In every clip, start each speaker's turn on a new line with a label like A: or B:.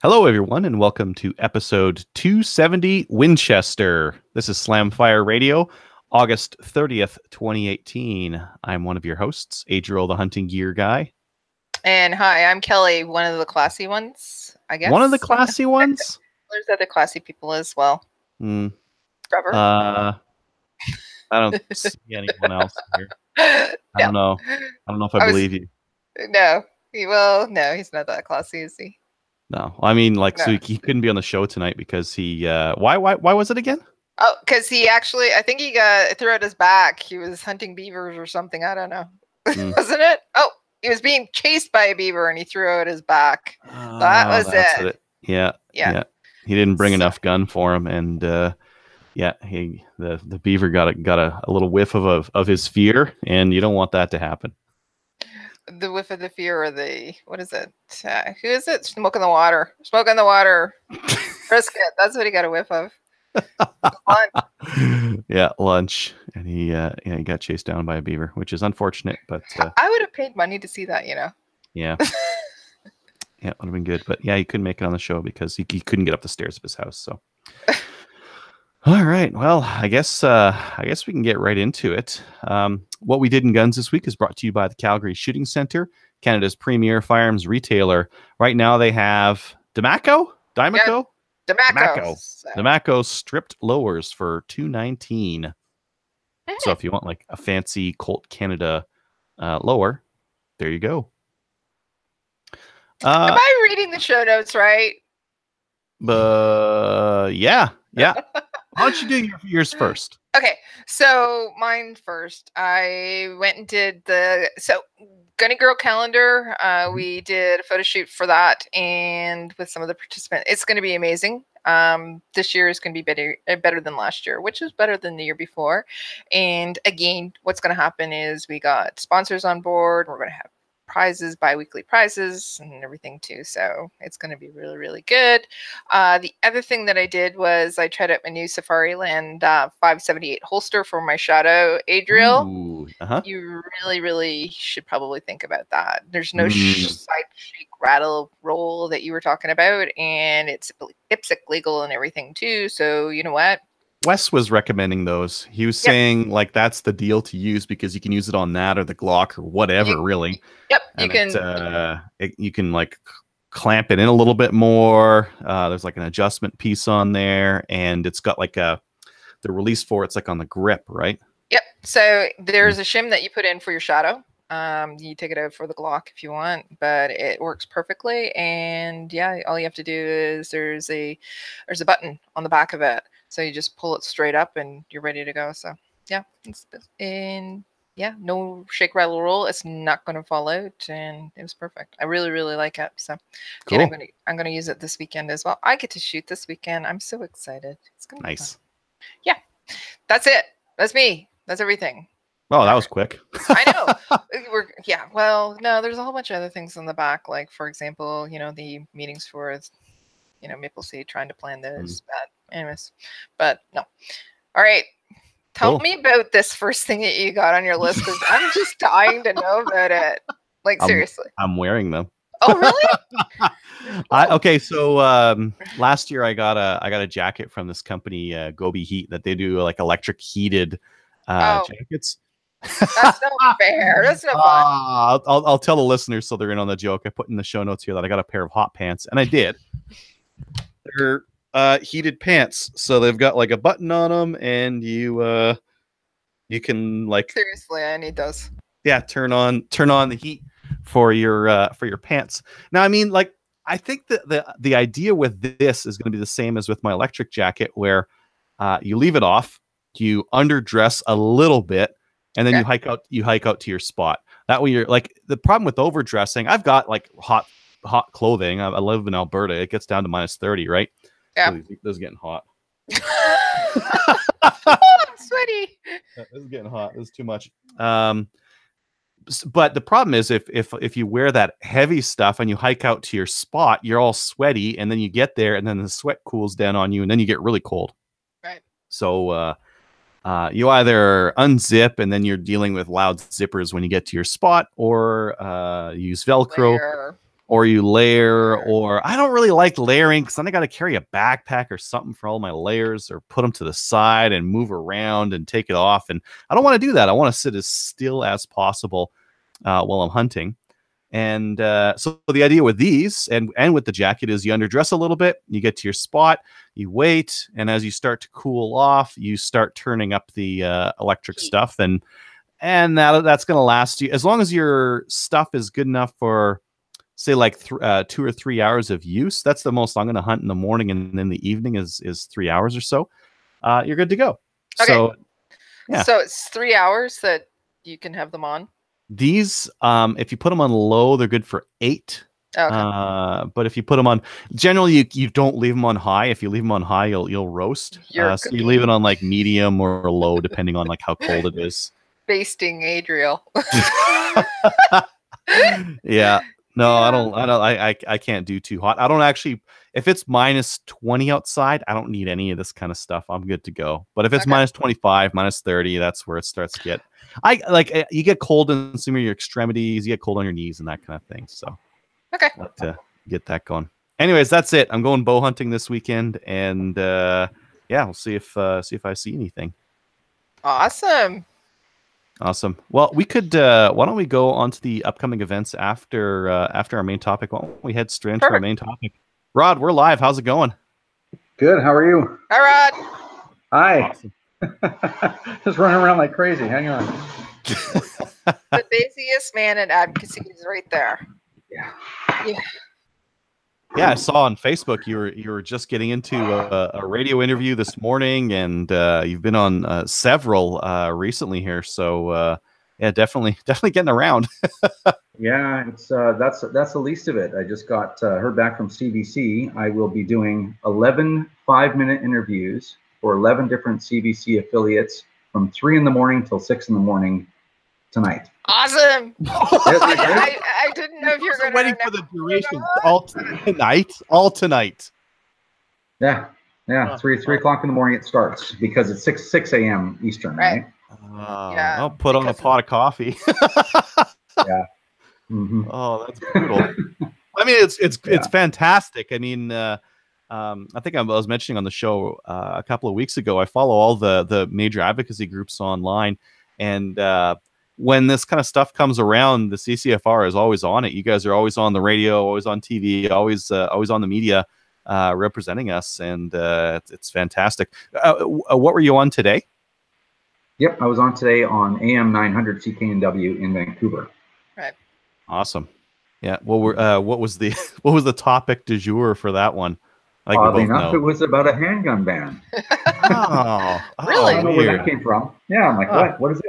A: Hello, everyone, and welcome to episode 270 Winchester. This is Slamfire Radio, August 30th, 2018. I'm one of your hosts, Adriel, the hunting gear guy.
B: And hi, I'm Kelly, one of the classy ones, I guess.
A: One of the classy ones?
B: There's other classy people as well. Trevor?
A: I don't see anyone else here. I don't know. I don't know if I believe you.
B: No. Well, no, he's not that classy, is he?
A: No. I mean, like, no. So he couldn't be on the show tonight because he, why was it again?
B: Oh, because he actually, I think he got threw out his back. He was hunting beavers or something. I don't know. Wasn't it? Oh, he was being chased by a beaver and he threw out his back. That was it.
A: Yeah. He didn't bring enough gun for him, and the beaver got a little whiff of his fear, and you don't want that to happen.
B: The whiff of the fear, or what is it? Who is it? Smoke in the water. Smoke in the water. Brisket. That's what he got a whiff of.
A: Lunch. Yeah, lunch, and he got chased down by a beaver, which is unfortunate. But
B: I would have paid money to see that,
A: Yeah. Yeah, it would have been good, but yeah, he couldn't make it on the show because he couldn't get up the stairs of his house. So, all right, well, I guess we can get right into it. What we did in guns this week is brought to you by the Calgary Shooting Center, Canada's premier firearms retailer. Right now, they have Damaco stripped lowers for $219. So if you want like a fancy Colt Canada lower, there you go.
B: Am I reading the show notes right?
A: Yeah. Why don't you do yours first?
B: Okay, so mine first. I went and did Gunny Girl calendar. We did a photo shoot for that, and with some of the participants, it's going to be amazing. This year is going to be better than last year, which is better than the year before. And again, what's going to happen is we got sponsors on board. We're going to have prizes, bi-weekly prizes and everything too, so it's going to be really, really good. The other thing that I did was I tried out my new Safariland 578 holster for my Shadow Adriel. You really, really should probably think about that. There's no side shake, rattle, roll that you were talking about, and it's IPSC legal and everything too, so you know what?
A: Wes was recommending those. He was saying like that's the deal to use because you can use it on that or the Glock or whatever, really.
B: Yep,
A: you can like clamp it in a little bit more. There's like an adjustment piece on there, and it's got like the release for it's like on the grip, right?
B: Yep. So there's a shim that you put in for your Shadow. You take it out for the Glock if you want, but it works perfectly. And yeah, all you have to do is there's a button on the back of it. So you just pull it straight up and you're ready to go. So yeah, no shake, rattle, roll. It's not going to fall out, and it was perfect. I really, really like it. So
A: cool.
B: I'm gonna use it this weekend as well. I get to shoot this weekend. I'm so excited. It's gonna be
A: nice.
B: Fun. Yeah, that's it. That's me. That's everything.
A: Oh, that was quick.
B: I know. Well, no, there's a whole bunch of other things on the back, like for example, the meetings for Maple Seed, trying to plan those. Anyways, but no. All right. Tell me about this first thing that you got on your list, because I'm just dying to know about it. Like, seriously.
A: I'm wearing them.
B: Oh, really?
A: Okay, so last year I got a jacket from this company, Gobi Heat, that they do like electric heated jackets.
B: That's not fair. That's not fun.
A: I'll tell the listeners so they're in on the joke. I put in the show notes here that I got a pair of hot pants, and I did. They're heated pants, so they've got like a button on them, and you can like
B: seriously, I need those.
A: Yeah, turn on the heat for your pants. Now, I mean, like, I think that the idea with this is going to be the same as with my electric jacket, where you leave it off, you underdress a little bit, and then you hike out to your spot. That way, you're like, the problem with overdressing. I've got like hot clothing. I live in Alberta. It gets down to -30, right?
B: Yeah,
A: this is getting hot.
B: Oh, I'm sweaty.
A: This is getting hot. This is too much. But the problem is if you wear that heavy stuff and you hike out to your spot, you're all sweaty, and then you get there, and then the sweat cools down on you, and then you get really cold.
B: Right.
A: So you either unzip, and then you're dealing with loud zippers when you get to your spot, or use Velcro. or you layer, or I don't really like layering because then I got to carry a backpack or something for all my layers, or put them to the side and move around and take it off. And I don't want to do that. I want to sit as still as possible while I'm hunting. And so the idea with these and with the jacket is you underdress a little bit, you get to your spot, you wait, and as you start to cool off, you start turning up the electric stuff, and that's going to last you as long as your stuff is good enough for, say, like 2 or 3 hours of use. That's the most I'm going to hunt in the morning, and in the evening is 3 hours or so. You're good to go.
B: Okay.
A: So, yeah.
B: So it's 3 hours that you can have them on.
A: These, if you put them on low, they're good for 8.
B: Okay.
A: But if you put them on, generally you don't leave them on high. If you leave them on high, you'll roast. So you leave it on like medium or low, depending on like how cold it is.
B: Basting Adriel.
A: Yeah. No, I can't do too hot. I don't actually, if it's minus 20 outside, I don't need any of this kind of stuff. I'm good to go. But if it's minus 25, minus 30, that's where it starts to get, you get cold in some of your extremities, you get cold on your knees and that kind of thing. So
B: okay,
A: I'd like to get that going. Anyways, that's it. I'm going bow hunting this weekend, and yeah, we'll see if I see anything.
B: Awesome.
A: Well, we could. Why don't we go on to the upcoming events after our main topic? Why don't we head straight into our main topic? Rod, we're live. How's it going?
C: Good. How are you?
B: Hi, Rod.
C: Hi. Awesome. Just running around like crazy. Hang on.
B: The busiest man in advocacy is right there.
C: Yeah.
A: Yeah, I saw on Facebook you were just getting into a radio interview this morning, and you've been on several recently here. So yeah, definitely getting around.
C: Yeah, it's that's the least of it. I just got heard back from CBC. I will be doing 11 5-minute interviews for 11 different CBC affiliates from 3 in the morning till 6 in the morning tonight.
B: Awesome. I didn't know if you were going to
A: waiting for the duration all tonight.
C: Yeah. 3 o'clock in the morning it starts because it's 6 a.m. Eastern, right?
B: Yeah.
A: I'll put on a pot of coffee.
C: Yeah. Mm-hmm.
A: Oh, that's brutal. I mean, it's fantastic. I mean, I think I was mentioning on the show a couple of weeks ago, I follow all the major advocacy groups online, and when this kind of stuff comes around, the CCFR is always on it. You guys are always on the radio, always on TV, always on the media, representing us, and it's fantastic. What were you on today?
C: Yep, I was on today on AM 900 CKNW in Vancouver.
B: Right.
A: Awesome. Yeah. What was the topic du jour for that one?
C: Oddly enough, it was about a handgun ban.
B: Really?
C: I don't know where that came from. Yeah, I'm like, what is it?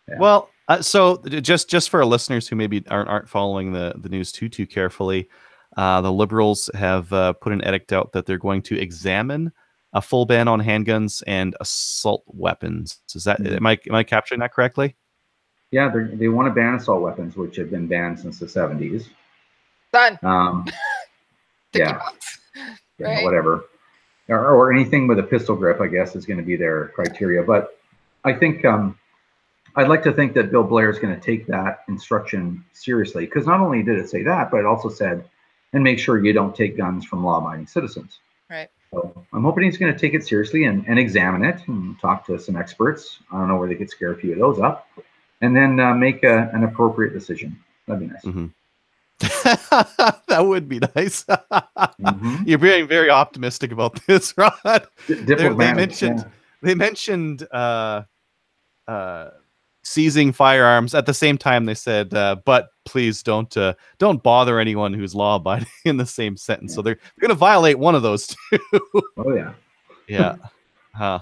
C: Yeah.
A: Well, so just for our listeners who maybe aren't following the news too carefully, the Liberals have put an edict out that they're going to examine a full ban on handguns and assault weapons. Is that am I capturing that correctly?
C: Yeah, they want to ban assault weapons, which have been banned since the 70s.
B: Done.
C: Yeah,
B: right.
C: Whatever, or anything with a pistol grip, I guess, is going to be their criteria. But I think I'd like to think that Bill Blair is going to take that instruction seriously, because not only did it say that, but it also said, and make sure you don't take guns from law-abiding citizens.
B: Right.
C: So I'm hoping he's going to take it seriously and examine it and talk to some experts. I don't know where they could scare a few of those up, and then make an appropriate decision. That'd be nice.
A: Mm-hmm. That would be nice. You're being very optimistic about this, Rod. They mentioned seizing firearms. At the same time, they said, but please don't bother anyone who's law-abiding in the same sentence. Yeah. So they're going to violate one of those two.
C: Oh yeah.
A: Yeah.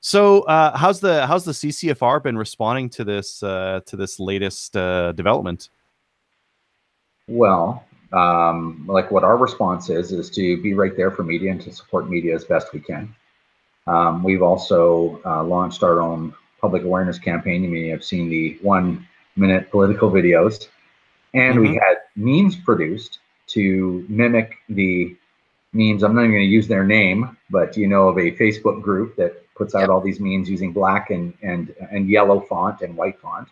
A: So how's the CCFR been responding to this latest development?
C: Well, like what our response is to be right there for media and to support media as best we can. We've also launched our own public awareness campaign. You may have seen the 1-minute political videos, and we had memes produced to mimic the memes. I'm not even going to use their name, but you know of a Facebook group that puts out all these memes using black and yellow font and white font.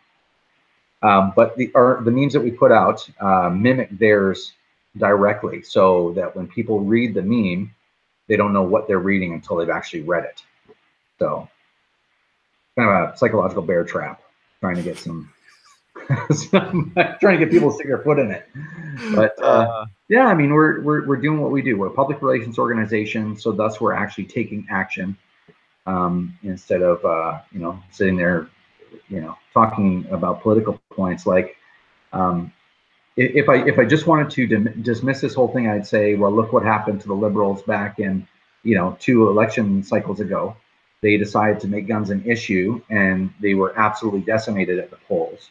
C: But the memes that we put out mimic theirs directly, so that when people read the meme, they don't know what they're reading until they've actually read it. So kind of a psychological bear trap, trying to get trying to get people to stick their foot in it. But yeah, I mean, we're doing what we do. We're a public relations organization, so thus we're actually taking action instead of sitting there, talking about political points. Like if I just wanted to dismiss this whole thing, I'd say, well, look what happened to the Liberals back in 2 election cycles ago. They decided to make guns an issue, and they were absolutely decimated at the polls.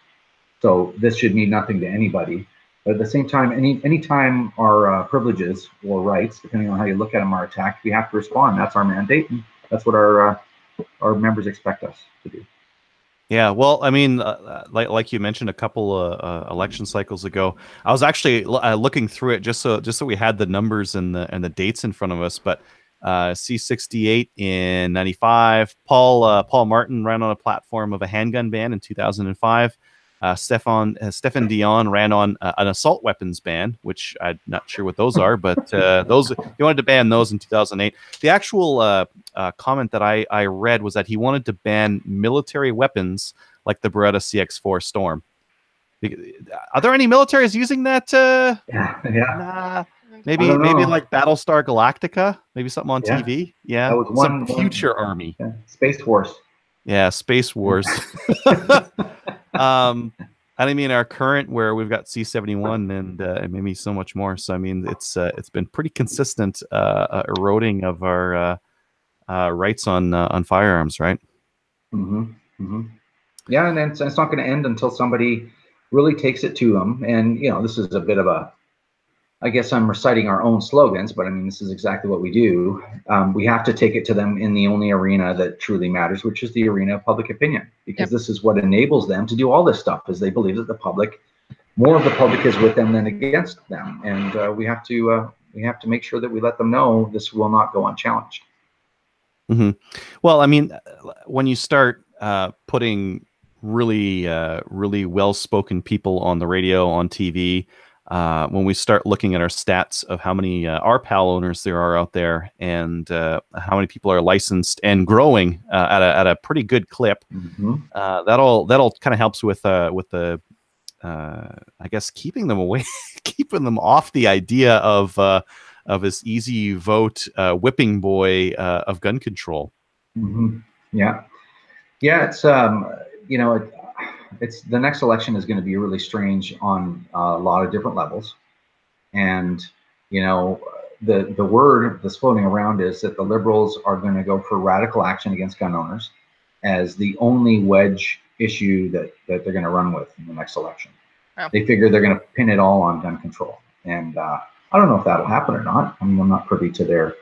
C: So this should mean nothing to anybody. But at the same time, any time our privileges or rights, depending on how you look at them, are attacked, we have to respond. That's our mandate, and that's what our members expect us to do.
A: Yeah, well, I mean, like you mentioned a couple election cycles ago, I was actually looking through it just so we had the numbers and the dates in front of us. But C68 in 95, Paul Martin ran on a platform of a handgun ban in 2005. Stefan Dion ran on an assault weapons ban, which I'm not sure what those are, but those he wanted to ban those in 2008. The actual comment that I read was that he wanted to ban military weapons like the Beretta CX4 Storm. Are there any militaries using that?
C: Yeah.
A: Nah, maybe like Battlestar Galactica, maybe something on TV. Yeah,
C: that was
A: some future army.
C: Yeah. Space Force.
A: Yeah, Space Wars. I mean, our current, where we've got C71 and maybe so much more. So I mean, it's been pretty consistent eroding of our rights on firearms, right?
C: Mm-hmm. Mm-hmm. Yeah, and it's not going to end until somebody really takes it to them. And this is a bit of a, I guess I'm reciting our own slogans, but I mean, this is exactly what we do. We have to take it to them in the only arena that truly matters, which is the arena of public opinion, because this is what enables them to do all this stuff, is they believe that more of the public is with them than against them. And we have to make sure that we let them know this will not go unchallenged.
A: Mm-hmm. Well, I mean, when you start putting really well-spoken people on the radio, on TV, when we start looking at our stats of how many RPAL owners there are out there, and how many people are licensed and growing at a pretty good clip, that'll kind of helps with the I guess keeping them away, keeping them off the idea of this easy vote whipping boy of gun control.
C: Mm-hmm. Yeah, it's the next election is going to be really strange on a lot of different levels. And the word that's floating around is that the Liberals are going to go for radical action against gun owners as the only wedge issue that they're going to run with in the next election. Oh. They figure they're going to pin it all on gun control. And I don't know if that'll happen or not. I mean, I'm not privy to their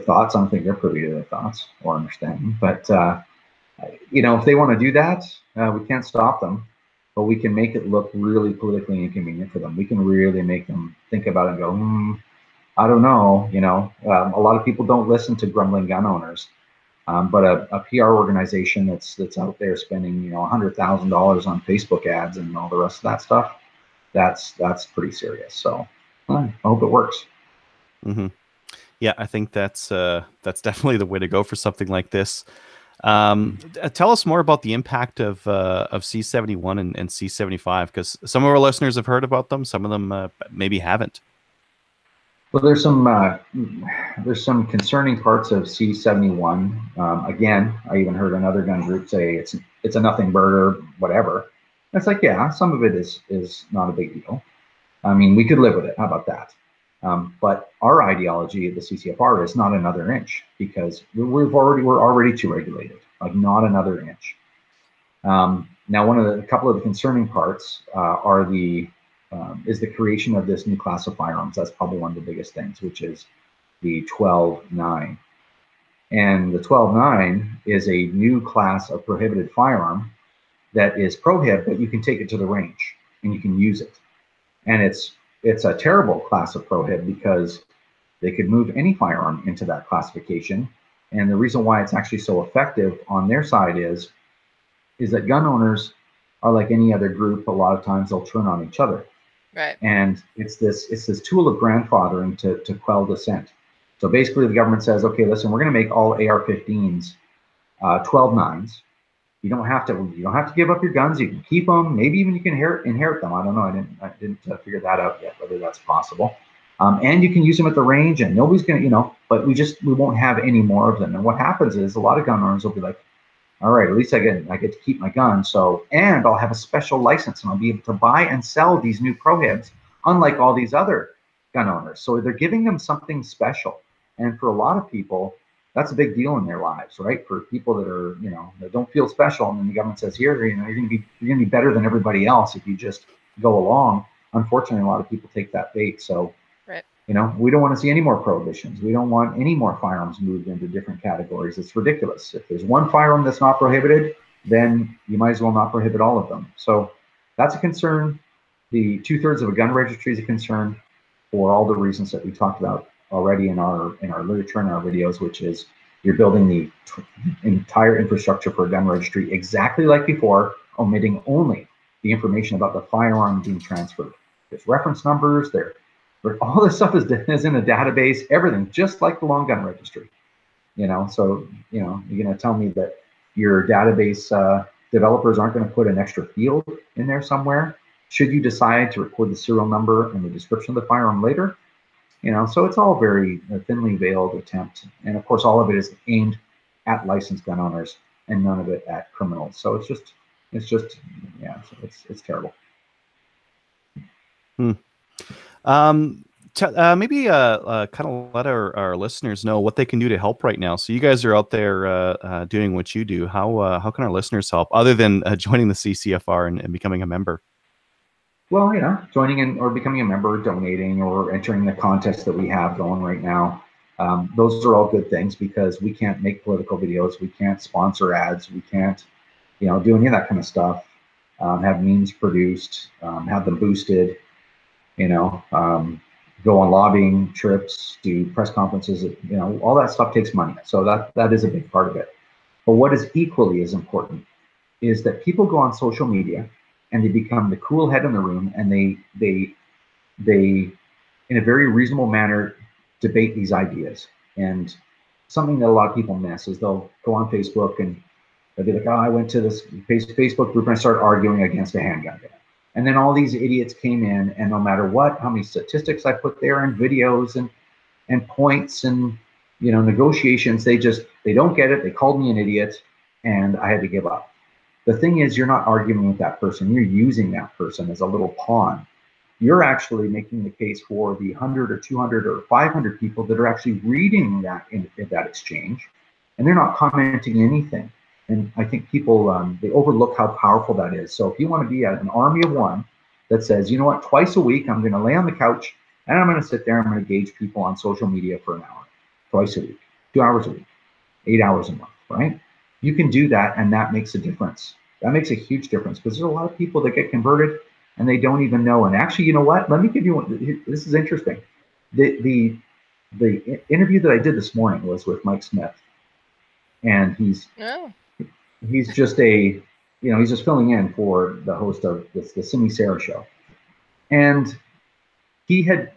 C: thoughts. I don't think they're privy to their thoughts or understanding. But if they want to do that, we can't stop them, but we can make it look really politically inconvenient for them. We can really make them think about it and go, I don't know. A lot of people don't listen to grumbling gun owners, but a PR organization that's out there spending $100,000 on Facebook ads and all the rest of that stuff, that's pretty serious. So I hope it works.
A: Mm-hmm. Yeah, I think that's definitely the way to go for something like this. Tell us more about the impact of C71 and C75, because some of our listeners have heard about them, some of them maybe haven't.
C: Well, there's some concerning parts of C71. Again, I even heard another gun group say it's a nothing burger, whatever. It's like, yeah, some of it is not a big deal. I mean, we could live with it. How about that? But our ideology at the CCFR is not another inch, because we're already too regulated, like not another inch. Now, a couple of the concerning parts is the creation of this new class of firearms. That's probably one of the biggest things, which is the 12-9. And the 12-9 is a new class of prohibited firearm that is prohib, but you can take it to the range and you can use it. And it's a terrible class of prohib because they could move any firearm into that classification. And the reason why it's actually so effective on their side is that gun owners are like any other group. A lot of times they'll turn on each other.
B: Right.
C: And it's this tool of grandfathering to quell dissent. So basically the government says, okay, listen, we're going to make all AR-15s 12 9s. You don't have to give up your guns. You can keep them. Maybe even you can inherit them. I don't know. I didn't figure that out yet, whether that's possible. And you can use them at the range, and nobody's gonna, but we won't have any more of them. And what happens is a lot of gun owners will be like, all right, at least I get to keep my gun. So, and I'll have a special license, and I'll be able to buy and sell these new prohibs, unlike all these other gun owners. So they're giving them something special. And for a lot of people, that's a big deal in their lives, right? For people that are, that don't feel special, and then the government says, here, you're gonna be better than everybody else if you just go along. Unfortunately, a lot of people take that bait. So,
B: right.
C: We don't want to see any more prohibitions. We don't want any more firearms moved into different categories. It's ridiculous. If there's one firearm that's not prohibited, then you might as well not prohibit all of them. So that's a concern. The 2/3 of a gun registry is a concern for all the reasons that we talked about already in our literature and our videos, which is you're building the entire infrastructure for a gun registry exactly like before, omitting only the information about the firearm being transferred. There's reference numbers, all this stuff is in a database, everything, just like the long gun registry. So, you're going to tell me that your database developers aren't going to put an extra field in there somewhere, should you decide to record the serial number and the description of the firearm later? So it's all very thinly veiled attempt. And of course, all of it is aimed at licensed gun owners and none of it at criminals. So it's terrible.
A: Maybe kind of let our listeners know what they can do to help right now. So you guys are out there doing what you do. How can our listeners help other than joining the CCFR and becoming a member?
C: Well, joining in or becoming a member, donating, or entering the contest that we have going right now. Those are all good things because we can't make political videos. We can't sponsor ads. We can't, do any of that kind of stuff. Have memes produced, have them boosted, go on lobbying trips, do press conferences, all that stuff takes money. So that is a big part of it. But what is equally as important is that people go on social media and they become the cool head in the room, and they in a very reasonable manner debate these ideas. And something that a lot of people miss is they'll go on Facebook and they'll be like, oh, I went to this Facebook group and I started arguing against a handgun ban. And then all these idiots came in, and no matter how many statistics I put there and videos and points and negotiations, they don't get it. They called me an idiot, and I had to give up. The thing is, you're not arguing with that person. You're using that person as a little pawn. You're actually making the case for the 100 or 200 or 500 people that are actually reading that in that exchange, and they're not commenting anything. And I think people, they overlook how powerful that is. So if you want to be an army of one that says, you know what, twice a week, I'm going to lay on the couch and I'm going to sit there, I'm going to gauge people on social media for an hour, twice a week, 2 hours a week, 8 hours a month, right? You can do that, and that makes a difference. That makes a huge difference because there's a lot of people that get converted and they don't even know. And actually, you know what? Let me give you one. This is interesting. The interview that I did this morning was with Mike Smith, and he's just he's just filling in for the host of the Simi Sarah show, and he had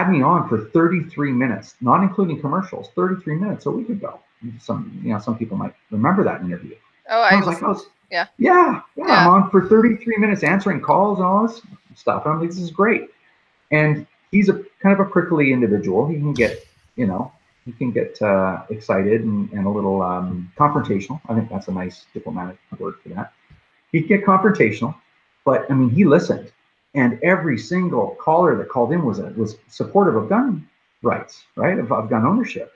C: me on for 33 minutes, not including commercials, 33 minutes a week ago. Some people might remember that interview.
B: Oh, I was like,
C: yeah. I'm on for 33 minutes answering calls and all this stuff. And I'm like, this is great. And he's a kind of a prickly individual. He can get, excited and a little confrontational. I think that's a nice diplomatic word for that. He'd get confrontational, but I mean, he listened. And every single caller that called in was supportive of gun rights, right? Of gun ownership.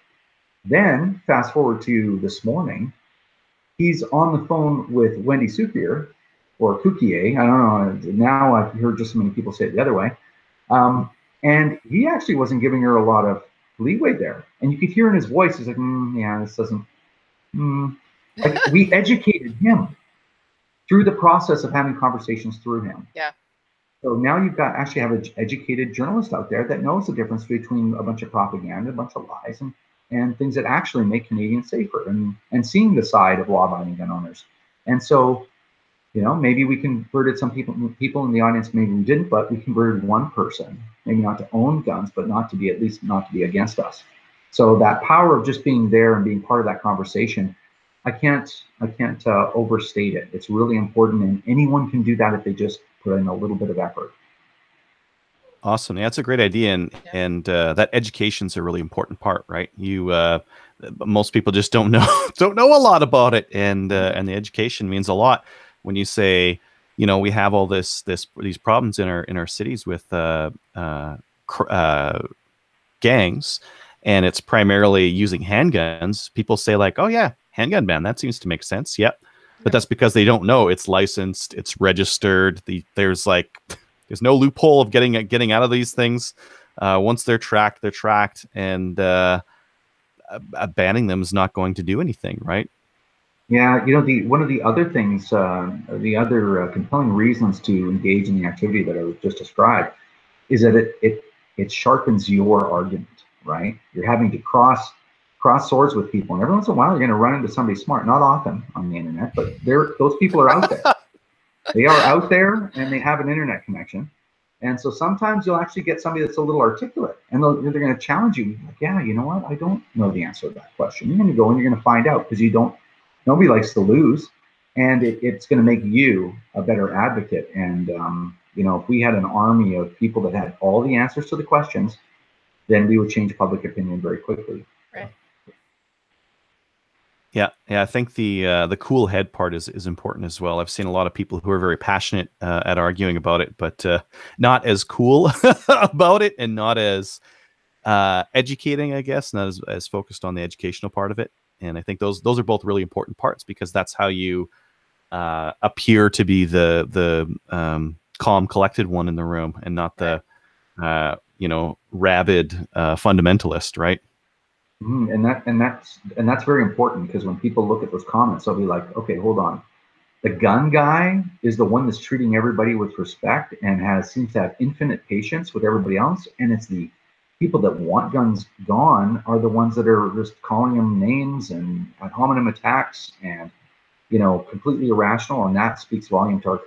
C: Then fast forward to this morning, he's on the phone with Wendy Soukier, or Kukier. I don't know. Now I've heard just so many people say it the other way. And he actually wasn't giving her a lot of leeway there. And you could hear in his voice, he's like, this doesn't. Like, we educated him through the process of having conversations through him.
B: Yeah.
C: So now you've got actually have an educated journalist out there that knows the difference between a bunch of propaganda, a bunch of lies, and things that actually make Canadians safer, and seeing the side of law-abiding gun owners. And so, You know, maybe we converted some people in the audience, maybe we didn't, but we converted one person, maybe not to own guns, but not to be, at least not to be against us. So that power of just being there and being part of that conversation, I can't overstate it. It's really important, and anyone can do that if they just put in a little bit of effort.
A: Awesome. Yeah, that's a great idea, and that education's a really important part, right? Most people just don't know a lot about it, and the education means a lot. When you say, you know, we have all these problems in our cities with gangs, and it's primarily using handguns. People say like, oh yeah, handgun ban, that seems to make sense. Yep. But that's because they don't know it's licensed, it's registered. There's no loophole of getting out of these things. Once they're tracked, and banning them is not going to do anything, right?
C: Yeah, you know, one of the other things, the other compelling reasons to engage in the activity that I just described is that it sharpens your argument, right? You're having to cross swords with people, and every once in a while you're going to run into somebody smart. Not often on the internet, but those people are out there. They are out there, and they have an internet connection. And so sometimes you'll actually get somebody that's a little articulate, and they're going to challenge you. Like, yeah, you know what? I don't know the answer to that question. You're going to go and you're going to find out, because nobody likes to lose, and it's going to make you a better advocate. And you know, if we had an army of people that had all the answers to the questions, then we would change public opinion very quickly.
B: Right.
A: Yeah, I think the cool head part is important as well. I've seen a lot of people who are very passionate at arguing about it, but not as cool about it, and not as educating, I guess, not as focused on the educational part of it. And I think those are both really important parts, because that's how you appear to be the calm, collected one in the room, and not the rabid fundamentalist, right?
C: And that's very important, because when people look at those comments, they'll be like, okay, hold on. The gun guy is the one that's treating everybody with respect and seems to have infinite patience with everybody else. And it's the people that want guns gone are the ones that are just calling them names and ad hominem attacks, and, you know, completely irrational. And that speaks volume to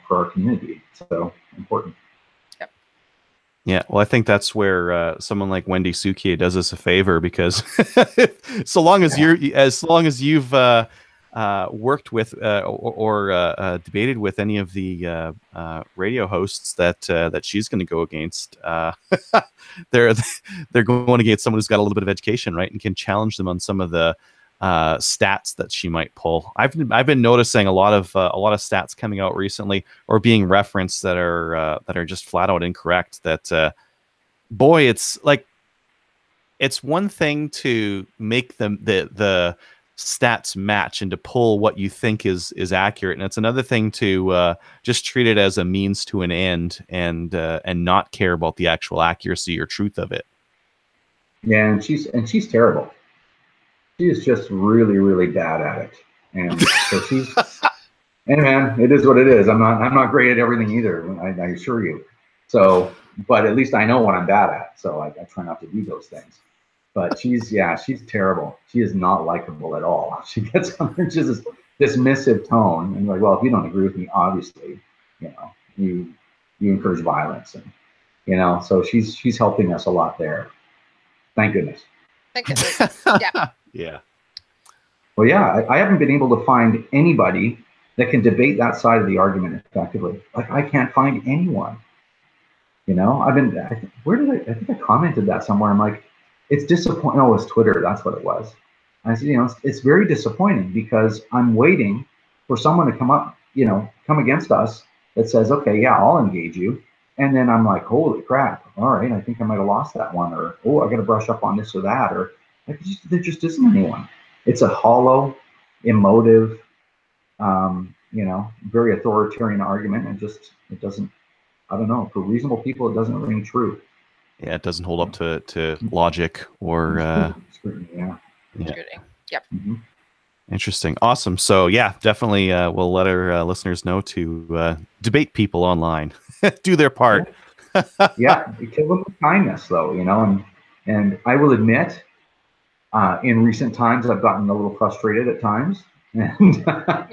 C: for our community. So important.
A: Yeah, well, I think that's where someone like Wendy Sukier does us a favor, because so long as you've worked with or debated with any of the radio hosts that she's going to go against, they're going against someone who's got a little bit of education, right, and can challenge them on some of the stats that she might pull. I've been noticing a lot of stats coming out recently, or being referenced, that are just flat out incorrect. That boy, it's like, it's one thing to make the stats match and to pull what you think is accurate, and it's another thing to just treat it as a means to an end, and not care about the actual accuracy or truth of it.
C: Yeah, and she's terrible. She is just really, really bad at it, and so she's. Hey man, it is what it is. I'm not great at everything either. I assure you. So, but at least I know what I'm bad at. So I try not to do those things. But she's terrible. She is not likable at all. She gets on just this dismissive tone, and you're like, well, if you don't agree with me, obviously, you know, you encourage violence, and you know, so she's helping us a lot there. Thank goodness.
B: Thank goodness. Yeah.
A: Yeah.
C: Well, yeah, I haven't been able to find anybody that can debate that side of the argument effectively. Like, I can't find anyone. You know, I think I commented that somewhere. I'm like, it's disappointing. Oh, it was Twitter. That's what it was. I said, you know, it's very disappointing, because I'm waiting for someone to come against us that says, okay, yeah, I'll engage you. And then I'm like, holy crap. All right, I think I might have lost that one. Or, oh, I got to brush up on this or that. Or, like, there just isn't anyone. It's a hollow, emotive, you know, very authoritarian argument, and it doesn't. I don't know. For reasonable people, it doesn't ring true.
A: Yeah, it doesn't hold up to logic or.
C: Scrutiny, yeah.
B: Yep.
C: Mm-hmm.
A: Interesting. Awesome. So yeah, definitely we'll let our listeners know to debate people online. Do their part.
C: Yeah, kill them with kindness, though, you know, and I will admit, in recent times, I've gotten a little frustrated at times, and
B: We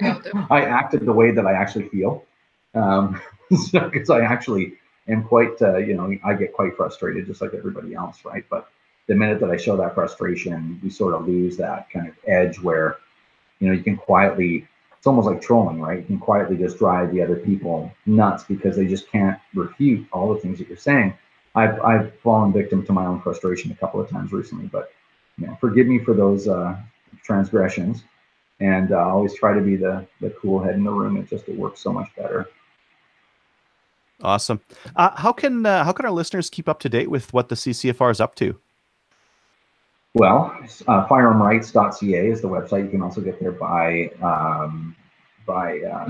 B: all do.
C: I acted the way that I actually feel, because I actually am quite, I get quite frustrated just like everybody else, right? But the minute that I show that frustration, we sort of lose that kind of edge where, you can quietly, it's almost like trolling, right? You can quietly just drive the other people nuts because they just can't refute all the things that you're saying. I've fallen victim to my own frustration a couple of times recently, but forgive me for those transgressions. And always try to be the cool head in the room. It works so much better.
A: Awesome. How can our listeners keep up to date with what the CCFR is up to?
C: Well, firearmrights.ca is the website. You can also get there by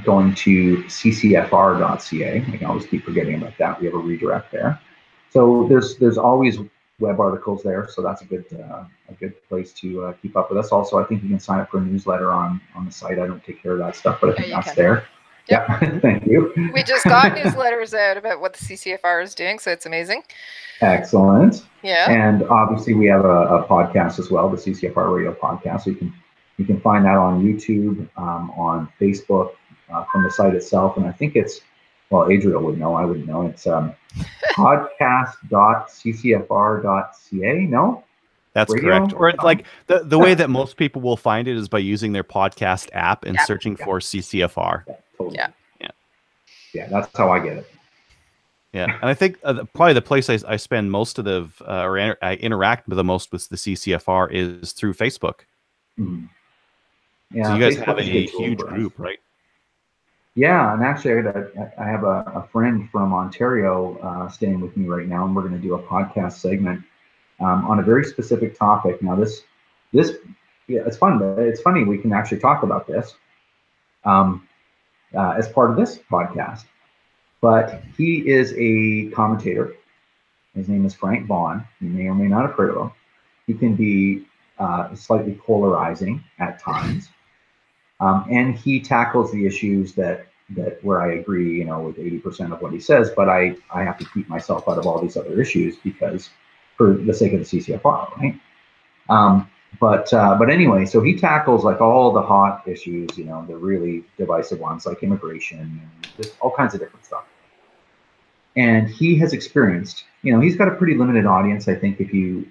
C: going to ccfr.ca. I can always keep forgetting about that. We have a redirect there. So there's always web articles there. So that's a good place to keep up with us. Also, I think you can sign up for a newsletter on the site. I don't take care of that stuff, but I think that's there. Yep. Yeah, thank you.
B: We just got newsletters out about what the CCFR is doing, so it's amazing.
C: Excellent.
B: Yeah.
C: And obviously we have a podcast as well, the CCFR Radio Podcast. So you can find that on YouTube, on Facebook, from the site itself. And I think it's, well, Adriel would know, I wouldn't know. It's podcast.ccfr.ca. No?
A: That's correct. Or like the way that most people will find it is by using their podcast app and searching for CCFR.
C: Yeah, totally.
B: Yeah.
C: Yeah, that's how I get it.
A: Yeah, and I think probably the place I spend most of the I interact with the most with the CCFR is through Facebook.
C: Mm-hmm. Yeah,
A: so you guys
C: Facebook
A: have a huge group, right?
C: Yeah, and actually I have a friend from Ontario staying with me right now, and we're going to do a podcast segment on a very specific topic. Now this it's fun. It's funny we can actually talk about this as part of this podcast. But he is a commentator. His name is Frank Vaughn. You may or may not have heard of him. He can be slightly polarizing at times. And he tackles the issues that where I agree, with 80% of what he says, but I have to keep myself out of all these other issues because for the sake of the CCFR, right? But anyway, so he tackles like all the hot issues, the really divisive ones like immigration and just all kinds of different stuff. And he has experienced, he's got a pretty limited audience. I think if you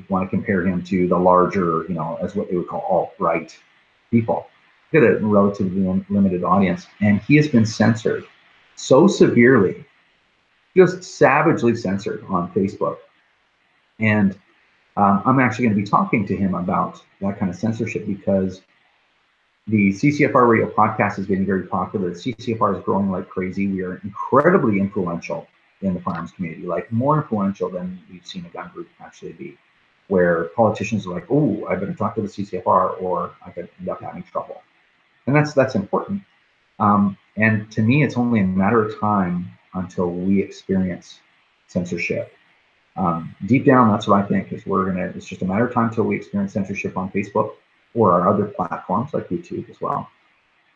C: want to compare him to the larger, as what they would call alt-right people, he's got a relatively limited audience. And he has been censored so severely, just savagely censored on Facebook. And I'm actually going to be talking to him about that kind of censorship because the CCFR Radio Podcast is getting very popular. The CCFR is growing like crazy. We are incredibly influential in the firearms community, like more influential than we've seen a gun group actually be, where politicians are like, oh, I better talk to the CCFR or I could end up having trouble. And that's important. And to me, it's only a matter of time until we experience censorship. Deep down, that's what I think is it's just a matter of time until we experience censorship on Facebook or our other platforms like YouTube as well.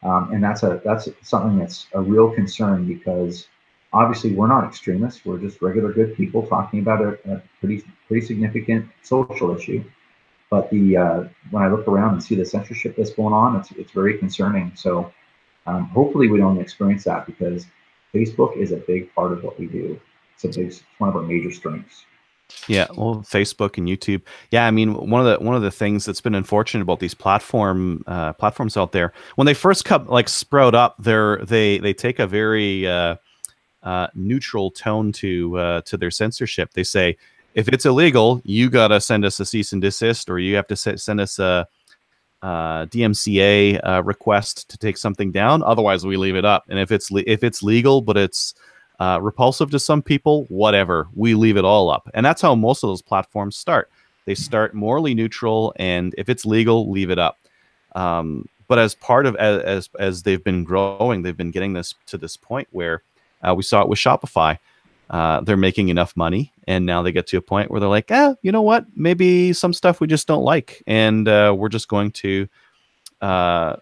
C: And that's something that's a real concern because obviously we're not extremists. We're just regular good people talking about a pretty significant social issue. But when I look around and see the censorship that's going on, it's very concerning. So hopefully we don't experience that because Facebook is a big part of what we do. It's one of our major strengths.
A: Yeah, well, Facebook and YouTube. Yeah, I mean, one of the things that's been unfortunate about these platforms out there, when they first sprout up, they take a very neutral tone to their censorship. They say if it's illegal, you gotta send us a cease and desist, or you have to send us a DMCA request to take something down. Otherwise, we leave it up. And if it's legal, but it's repulsive to some people, whatever, we leave it all up. And that's how most of those platforms start. They start morally neutral, and if it's legal, leave it up. But as part of as they've been growing, they've been getting this to this point where we saw it with Shopify. They're making enough money, and now they get to a point where they're like, you know what? Maybe some stuff we just don't like, and we're just going to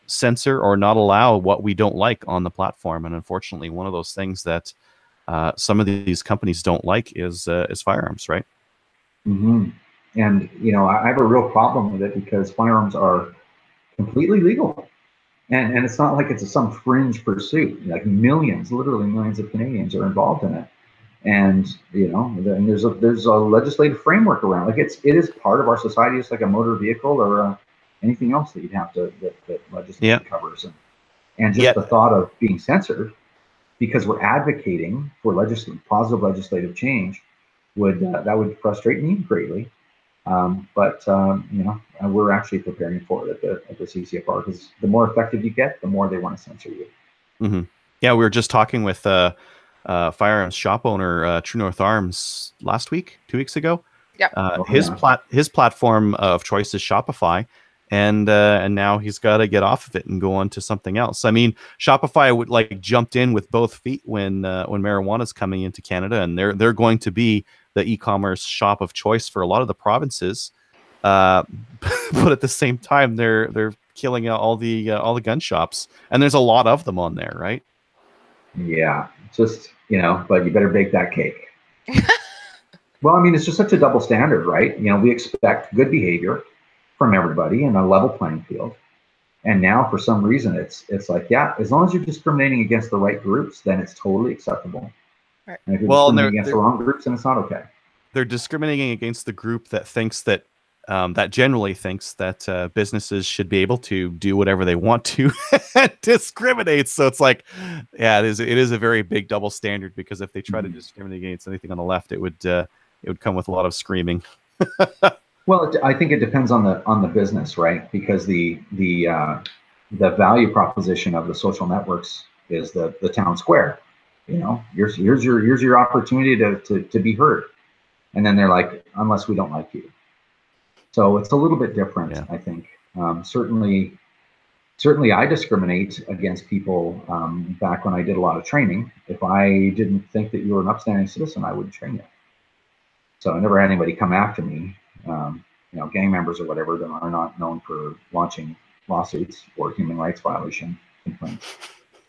A: censor or not allow what we don't like on the platform. And unfortunately, one of those things that some of these companies don't like is firearms, right?
C: Mm-hmm. And I have a real problem with it because firearms are completely legal. And it's not like it's some fringe pursuit. Like millions, literally millions of Canadians are involved in it. And and there's a legislative framework around. Like it is part of our society. It's like a motor vehicle or anything else that you'd have to that legislation covers. And just the thought of being censored because we're advocating for positive legislative change would frustrate me greatly. But we're actually preparing for it at the CCFR because the more effective you get, the more they want to censor you.
A: Mm-hmm. Yeah, we were just talking with firearms shop owner True North Arms last week, 2 weeks ago.
B: Yeah.
A: His platform of choice is Shopify, and now he's got to get off of it and go on to something else. I mean, Shopify would jumped in with both feet when marijuana is coming into Canada, and they're going to be the e-commerce shop of choice for a lot of the provinces. But at the same time, they're killing out all the gun shops, and there's a lot of them on there, right?
C: Yeah, just but you better bake that cake. Well, I mean, it's just such a double standard, right? We expect good behavior from everybody in a level playing field, and now for some reason it's like, yeah, as long as you're discriminating against the right groups, then it's totally acceptable.
B: Right.
C: And if you're discriminating against the wrong groups, then it's not okay.
A: They're discriminating against the group that thinks that that generally thinks that businesses should be able to do whatever they want to discriminate. So it's like, yeah, it is a very big double standard, because if they try to discriminate against anything on the left, it would come with a lot of screaming.
C: Well, I think it depends on the business, right? Because the value proposition of the social networks is the town square. Here's your opportunity to be heard, and then they're like, unless we don't like you. So it's a little bit different, yeah. I think. Certainly, I discriminate against people back when I did a lot of training. If I didn't think that you were an upstanding citizen, I wouldn't train you. So I never had anybody come after me. Gang members or whatever that are not known for launching lawsuits or human rights violation complaints.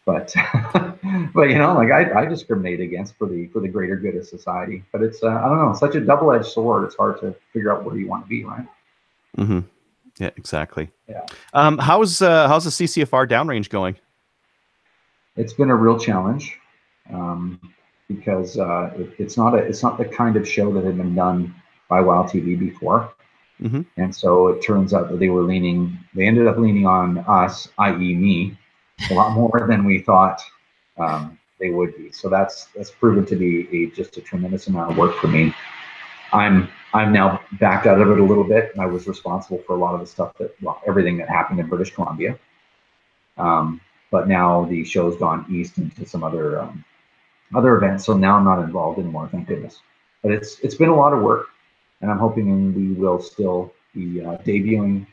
C: But I discriminate against for the greater good of society. But it's I don't know, it's such a double-edged sword. It's hard to figure out where you want to be, right?
A: Mm-hmm. Yeah, exactly.
C: Yeah.
A: How's the CCFR downrange going?
C: It's been a real challenge because it's not the kind of show that had been done by WOW TV before.
A: Mm-hmm.
C: And so it turns out that they ended up leaning on us, i.e. me, a lot more than we thought they would be. So that's proven to be just a tremendous amount of work for me. I'm now backed out of it a little bit, and I was responsible for a lot of the stuff everything that happened in British Columbia. But now the show's gone east into some other events, so now I'm not involved anymore, thank goodness. But it's been a lot of work, and I'm hoping we will still be debuting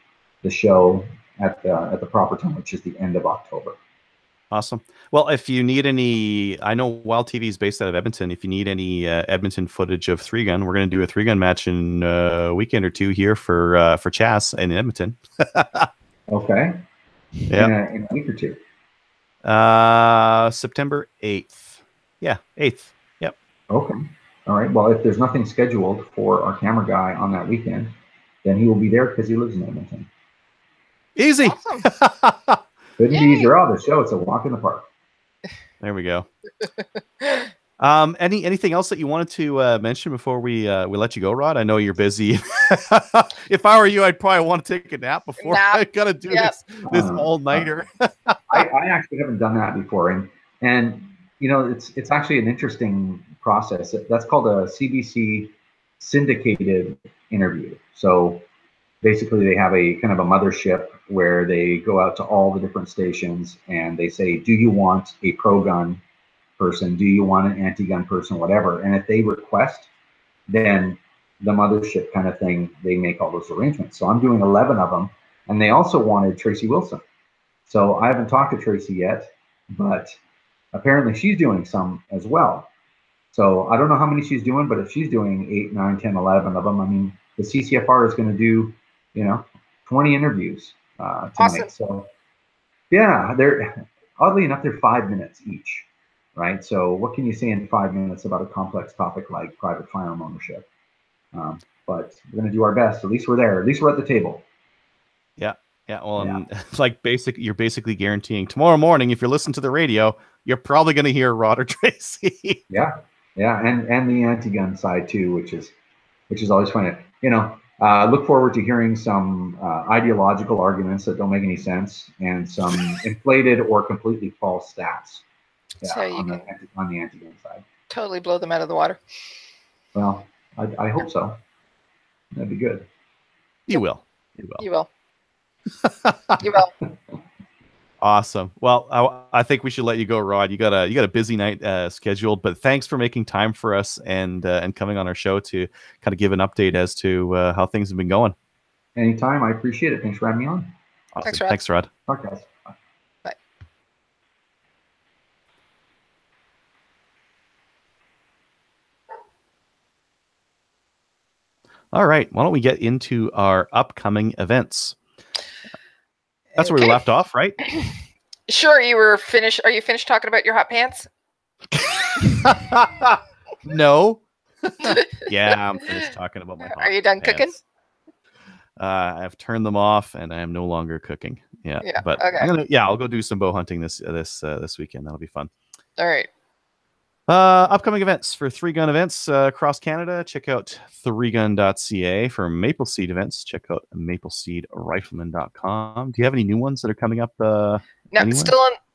C: the show at the proper time, which is the end of October.
A: Awesome. Well, if you need any, I know WOW TV is based out of Edmonton. If you need any Edmonton footage of 3-gun, we're going to do a 3-gun match in a weekend or two here for Chas in Edmonton.
C: Okay.
A: Yeah.
C: In a week or two.
A: September 8th. Yeah, 8th. Yep.
C: Okay. All right. Well, if there's nothing scheduled for our camera guy on that weekend, then he will be there because he lives in Edmonton.
A: Easy.
B: Awesome.
C: Couldn't be easier. Oh, the show, it's a walk in the park.
A: There we go. Anything else that you wanted to mention before we let you go, Rod? I know you're busy. If I were you, I'd probably want to take a nap before I gotta do this all-nighter.
C: I actually haven't done that before, and it's actually an interesting process. That's called a CBC syndicated interview. So basically, they have a kind of a mothership where they go out to all the different stations and they say, do you want a pro-gun person? Do you want an anti-gun person? Whatever. And if they request, then the mothership kind of thing, they make all those arrangements. So I'm doing 11 of them. And they also wanted Tracy Wilson. So I haven't talked to Tracy yet, but apparently she's doing some as well. So I don't know how many she's doing, but if she's doing 8, 9, 10, 11 of them, I mean, the CCFR is going to do, 20 interviews tonight.
B: Awesome.
C: So yeah, oddly enough, they're 5 minutes each, right? So what can you say in 5 minutes about a complex topic like private firearm ownership? But we're going to do our best. At least we're there. At least we're at the table.
A: Yeah. Yeah, well, it's like you're basically guaranteeing tomorrow morning, if you're listening to the radio, you're probably going to hear Rod or Tracy.
C: Yeah, and the anti-gun side too, which is always fun. Look forward to hearing some ideological arguments that don't make any sense and some inflated or completely false stats. Yeah,
B: So
C: on the anti-gun side.
B: Totally blow them out of the water.
C: Well, I hope so. That'd be good.
A: You will.
B: You will. You will.
A: Awesome. Well, I think we should let you go, Rod. You got a busy night scheduled, but thanks for making time for us and coming on our show to kind of give an update as to how things have been going.
C: Anytime. I appreciate it. Thanks for having me on.
A: Awesome. Thanks, Rod.
C: Okay, guys.
B: Bye.
A: All right. Why don't we get into our upcoming events? That's where we left off, right?
B: Sure, you were finished. Are you finished talking about your hot pants?
A: No. Yeah, I'm finished talking about my hot
B: Are you done
A: pants.
B: cooking?
A: I've turned them off and I am no longer cooking. Yeah. But
B: okay.
A: I'll go do some bow hunting this weekend. That'll be fun.
B: All right.
A: Upcoming events for 3-gun events across Canada. Check out 3gun.ca. For Maple Seed events, check out mapleseedrifleman.com. Do you have any new ones that are coming up?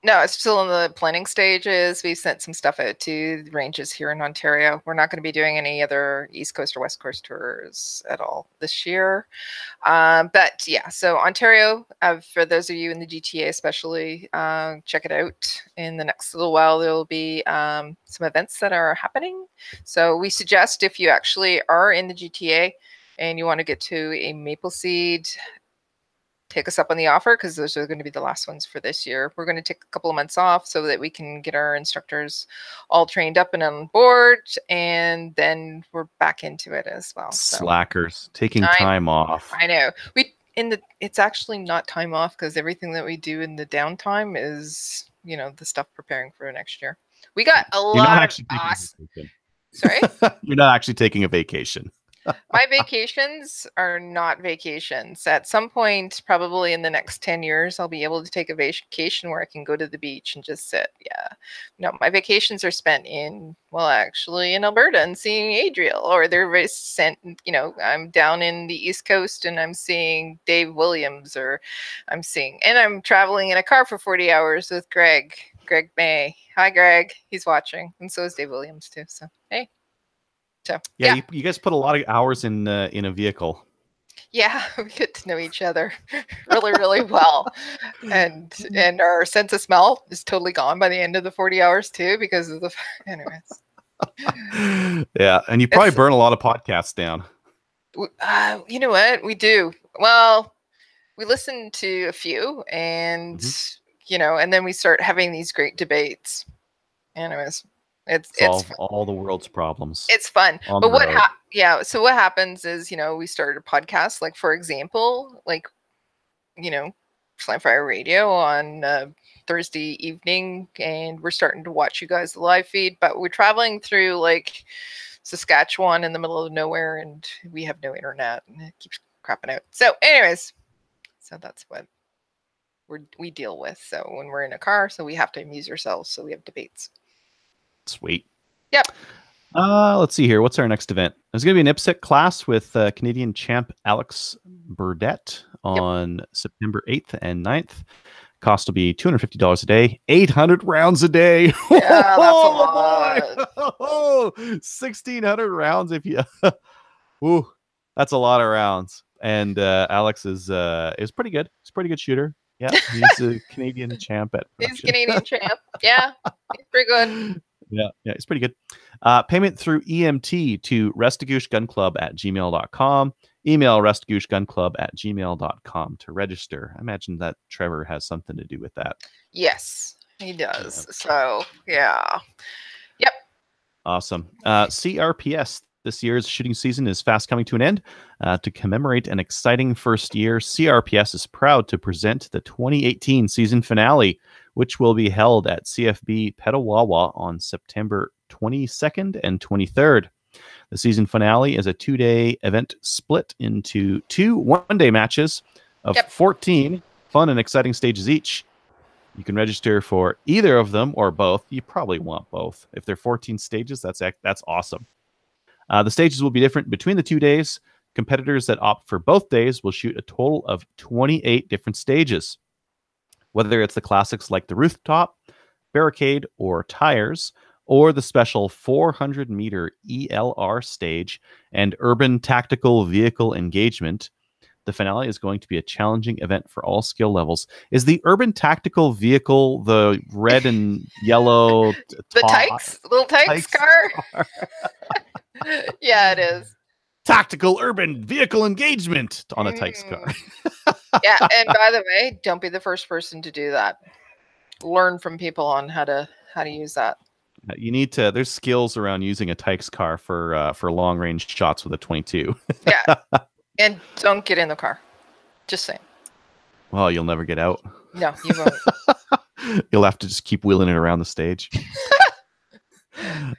B: No, it's still in the planning stages. We sent some stuff out to the ranges here in Ontario. We're not going to be doing any other East Coast or West Coast tours at all this year. But yeah, so Ontario, for those of you in the GTA especially, check it out. In the next little while, there will be some events that are happening. So we suggest, if you actually are in the GTA and you want to get to a Maple Seed, take us up on the offer, because those are going to be the last ones for this year. We're going to take a couple of months off so that we can get our instructors all trained up and on board, and then we're back into it as well.
A: Slackers, taking time off.
B: I know. It's actually not time off, because everything that we do in the downtime is, the stuff preparing for next year. We got a lot of awesome. Sorry?
A: You're not actually taking a vacation.
B: My vacations are not vacations. At some point, probably in the next 10 years, I'll be able to take a vacation where I can go to the beach and just sit. Yeah. No, my vacations are spent actually in Alberta and seeing Adriel, or they're sent, I'm down in the East Coast and I'm seeing Dave Williams, and I'm traveling in a car for 40 hours with Greg May. Hi, Greg. He's watching. And so is Dave Williams too. So, hey. So
A: yeah. You guys put a lot of hours in a vehicle.
B: Yeah, we get to know each other really, really well, and our sense of smell is totally gone by the end of the 40 hours too, because of the anyways.
A: Yeah, and you probably burn a lot of podcasts down.
B: You know what we do? Well, we listen to a few, and and then we start having these great debates. Anyways. It's
A: all the world's problems.
B: It's fun. But so what happens is, we started a podcast, like, for example, Slamfire Radio on Thursday evening, and we're starting to watch you guys the live feed, but we're traveling through like Saskatchewan in the middle of nowhere, and we have no internet, and it keeps crapping out. So anyways, that's what we deal with. So when we're in a car, so we have to amuse ourselves, so we have debates.
A: Sweet.
B: Yep.
A: Let's see here. What's our next event? There's going to be an IPSC class with Canadian champ Alex Burdett on September 8th and 9th. Cost will be $250 a day, 800 rounds a day.
B: Yeah, that's a lot.
A: 1,600 rounds if you. Ooh, that's a lot of rounds. And Alex is pretty good. He's a pretty good shooter. Yeah, he's a Canadian champ at production.
B: He's a Canadian champ. Yeah, he's pretty good.
A: Yeah, it's pretty good. Payment through EMT to restigouchegunclub@gmail.com. Email restigouchegunclub@gmail.com to register. I imagine that Trevor has something to do with that.
B: Yes, he does. Yeah. So, yeah. Yep.
A: Awesome. CRPS. This year's shooting season is fast coming to an end. To commemorate an exciting first year, CRPS is proud to present the 2018 season finale, which will be held at CFB Petawawa on September 22nd and 23rd. The season finale is a 2-day event split into 2 one-day matches. of
B: Yep.
A: 14 fun and exciting stages each. You can register for either of them or both. You probably want both. If they're 14 stages, that's awesome. The stages will be different between the 2 days. Competitors that opt for both days will shoot a total of 28 different stages. Whether it's the classics like the rooftop, barricade, or tires, or the special 400-meter ELR stage and urban tactical vehicle engagement, the finale is going to be a challenging event for all skill levels. Is the urban tactical vehicle the red and yellow?
B: The Tykes? Little Tykes car? Yeah, it is.
A: Tactical urban vehicle engagement on a Tykes car.
B: Yeah, and by the way, don't be the first person to do that. Learn from people on how to use that.
A: You need to. There's skills around using a Tykes car for long range shots with a 22.
B: Yeah, and don't get in the car. Just saying.
A: Well, you'll never get out.
B: No, you won't.
A: You'll have to just keep wheeling it around the stage.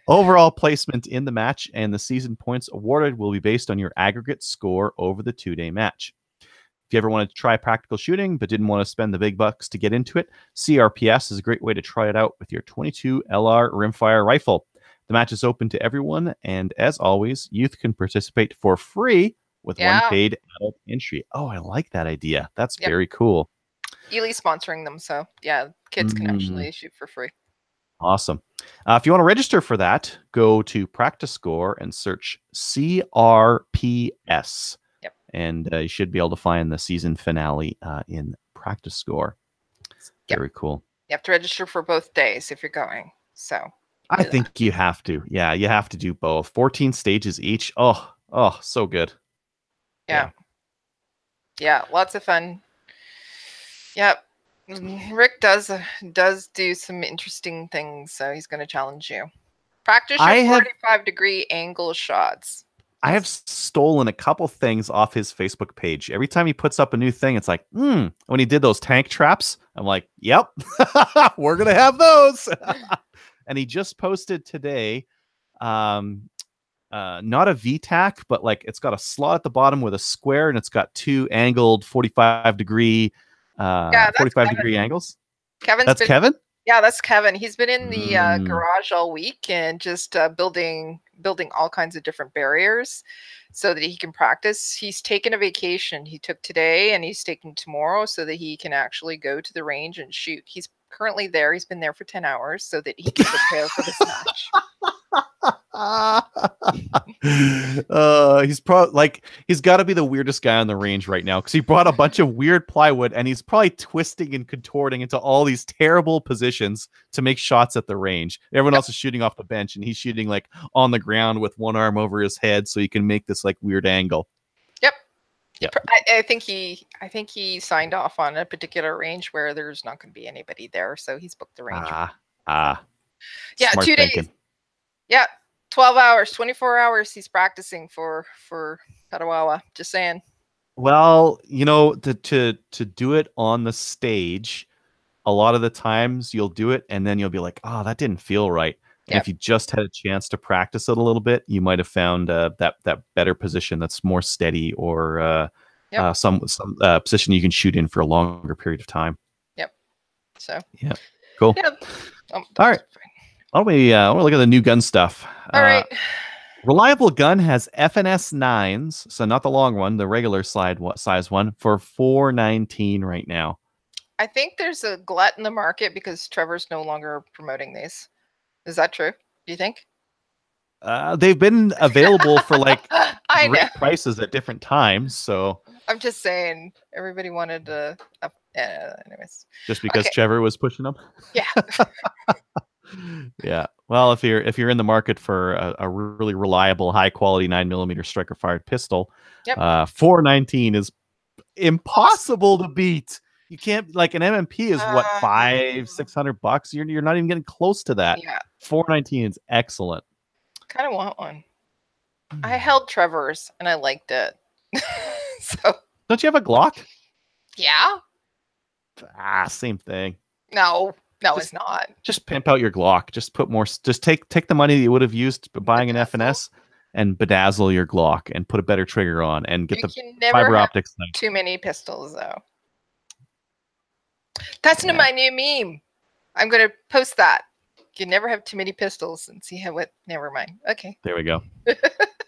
A: Overall placement in the match and the season points awarded will be based on your aggregate score over the 2-day match. If you ever wanted to try practical shooting but didn't want to spend the big bucks to get into it, CRPS is a great way to try it out with your 22 LR rimfire rifle. The match is open to everyone, and as always, youth can participate for free with one paid adult entry. Oh, I like that idea. That's very cool.
B: Ely sponsoring them, so yeah, kids can actually shoot for free.
A: Awesome. If you want to register for that, go to Practice Score and search CRPS.
B: Yep.
A: And you should be able to find the season finale in Practice Score. Very cool.
B: You have to register for both days if you're going. So
A: I think you have to. Yeah, you have to do both. 14 stages each. Oh, so good.
B: Yeah, lots of fun. Yep. Rick does do some interesting things, so he's going to challenge you. Practice your 45-degree angle shots.
A: I have stolen a couple things off his Facebook page. Every time he puts up a new thing, it's like, when he did those tank traps, I'm like, yep, we're going to have those. And he just posted today, not a VTAC, but like it's got a slot at the bottom with a square, and it's got two angled 45-degree 45-degree angles. That's Kevin?
B: Yeah, that's Kevin. He's been in the garage all week and just building all kinds of different barriers so that he can practice. He's taken a vacation. He took today and he's taking tomorrow so that he can actually go to the range and shoot. He's currently there. He's been there for 10 hours so that he can prepare for this match.
A: He's probably like, he's got to be the weirdest guy on the range right now because he brought a bunch of weird plywood and he's probably twisting and contorting into all these terrible positions to make shots at the range. Everyone else is shooting off the bench and he's shooting like on the ground with one arm over his head so he can make this like weird angle.
B: Yep. I think he signed off on a particular range where there's not going to be anybody there, so he's booked the range.
A: Yeah,
B: smart 2 days. Thinking. Yeah, 12 hours, 24 hours. He's practicing for Petawawa. Just saying.
A: Well, you know, to do it on the stage, a lot of the times you'll do it and then you'll be like, oh, that didn't feel right. And if you just had a chance to practice it a little bit, you might have found that better position that's more steady or some position you can shoot in for a longer period of time.
B: Yep. So.
A: Yeah. Cool.
B: Yep.
A: All right. Why don't we look at the new gun stuff?
B: All right.
A: Reliable Gun has FNS 9s, so not the long one, the regular size one, for $4.19 right now.
B: I think there's a glut in the market because Trevor's no longer promoting these. Is that true? Do you think?
A: They've been available for like great prices at different times. So
B: I'm just saying, everybody wanted to. Anyways,
A: just because Trevor was pushing them.
B: Yeah.
A: Yeah. Well, if you're in the market for a really reliable, high quality 9mm striker fired pistol, $4.19 is impossible to beat. You can't, like, an MMP is what, $500-600? You're not even getting close to that.
B: Yeah.
A: $4.19 is excellent.
B: Kind of want one. I held Trevor's and I liked it. So.
A: Don't you have a Glock?
B: Yeah.
A: Same thing.
B: No, it's not.
A: Just pimp out your Glock. Just put more. Just take the money that you would have used buying an FNS and bedazzle your Glock and put a better trigger on and get
B: You
A: the
B: can never
A: fiber
B: have
A: optic sight.
B: too many pistols, though. That's
A: Yeah.
B: my new meme. I'm going to post that. You never have too many pistols and see how it. Never mind. Okay.
A: There we go.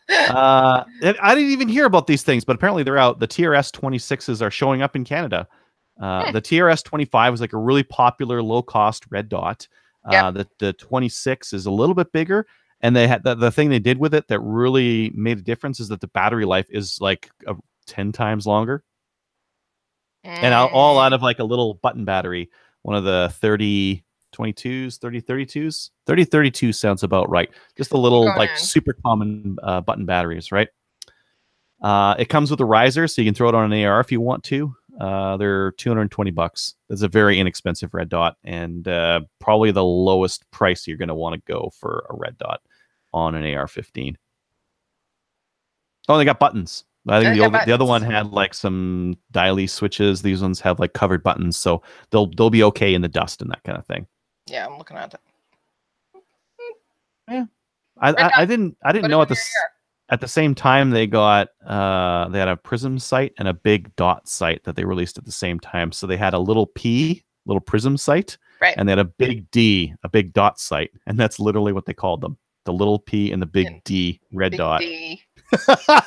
A: I didn't even hear about these things, but apparently they're out. The TRS 26s are showing up in Canada. The TRS 25 was like a really popular low cost red dot. The 26 is a little bit bigger, and they had the thing they did with it that really made a difference is that the battery life is like 10 times longer, and all out of like a little button battery. One of the 3032 sounds about right. Just a little like super common button batteries, right? It comes with a riser, so you can throw it on an AR if you want to. They're $220. That's a very inexpensive red dot, and probably the lowest price you're going to want to go for a red dot on an AR-15. Oh, they got buttons. I think the other one had like some dialy switches. These ones have like covered buttons, so they'll be okay in the dust and that kind of thing.
B: Yeah, I'm looking at it.
A: Yeah, I didn't know at the same time they got they had a prism sight and a big dot sight that they released at the same time. So they had a little prism sight,
B: right,
A: and they had a big D, a big dot sight, and that's literally what they called them: the little P and the big D red
B: big
A: dot.
B: D.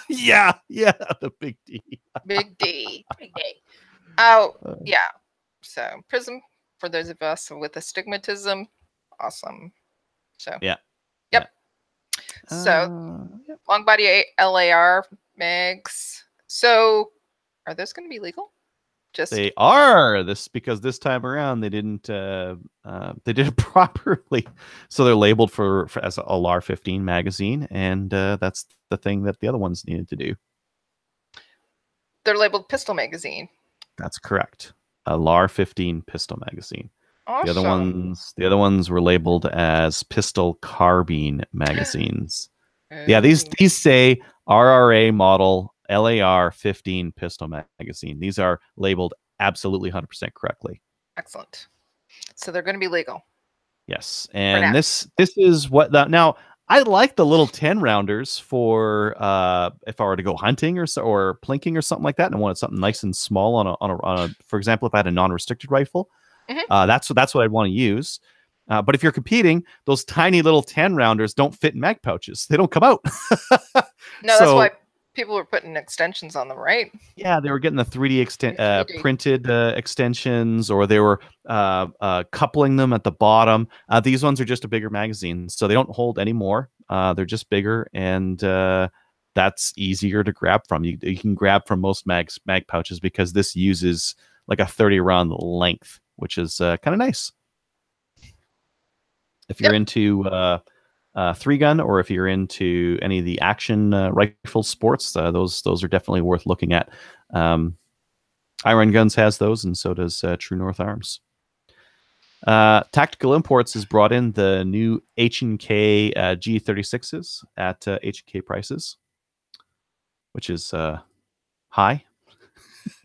A: yeah, the big D.
B: Big D. Oh, yeah. So prism for those of us with astigmatism, awesome. So
A: yeah.
B: Yep. So long body LAR mags. So are those going to be legal?
A: They are because this time around they didn't they did it properly, so they're labeled for as a LAR-15 magazine, and that's the thing that the other ones needed to do.
B: They're labeled pistol magazine.
A: That's correct, a LAR-15 pistol magazine.
B: Awesome.
A: The other ones were labeled as pistol carbine magazines. Yeah, these say RRA model LAR-15 pistol magazine. These are labeled absolutely 100% correctly.
B: Excellent. So they're going to be legal.
A: Yes, and this is what now. I like the little 10 rounders for if I were to go hunting or plinking or something like that, and I wanted something nice and small on a for example, if I had a non-restricted rifle, that's what I'd want to use. But if you're competing, those tiny little 10 rounders don't fit in mag pouches. They don't come out.
B: No, that's why people were putting extensions on them, right?
A: Yeah, they were getting the 3D printed extensions, or they were coupling them at the bottom. These ones are just a bigger magazine, so they don't hold anymore. They're just bigger, and that's easier to grab from. You can grab from most mag pouches because this uses like a 30 round length, which is kind of nice. If you're into 3-gun, or if you're into any of the action rifle sports, those are definitely worth looking at. Iron Guns has those, and so does True North Arms. Tactical Imports has brought in the new H&K G36s at H&K prices, which is high.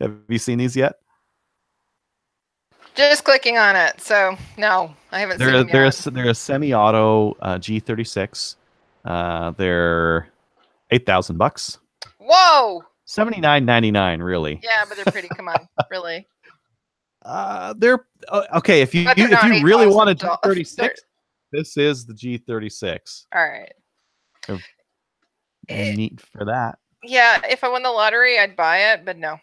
A: Have you seen these yet?
B: Just clicking on it. So no, I haven't seen them yet.
A: They're a semi-auto G36. They're $8,000.
B: Whoa!
A: $79.99, really.
B: Yeah, but they're pretty. Come on, really.
A: They're okay. If you really want a G36, this is the G36.
B: All right.
A: They're neat for that.
B: Yeah, if I won the lottery, I'd buy it, but no.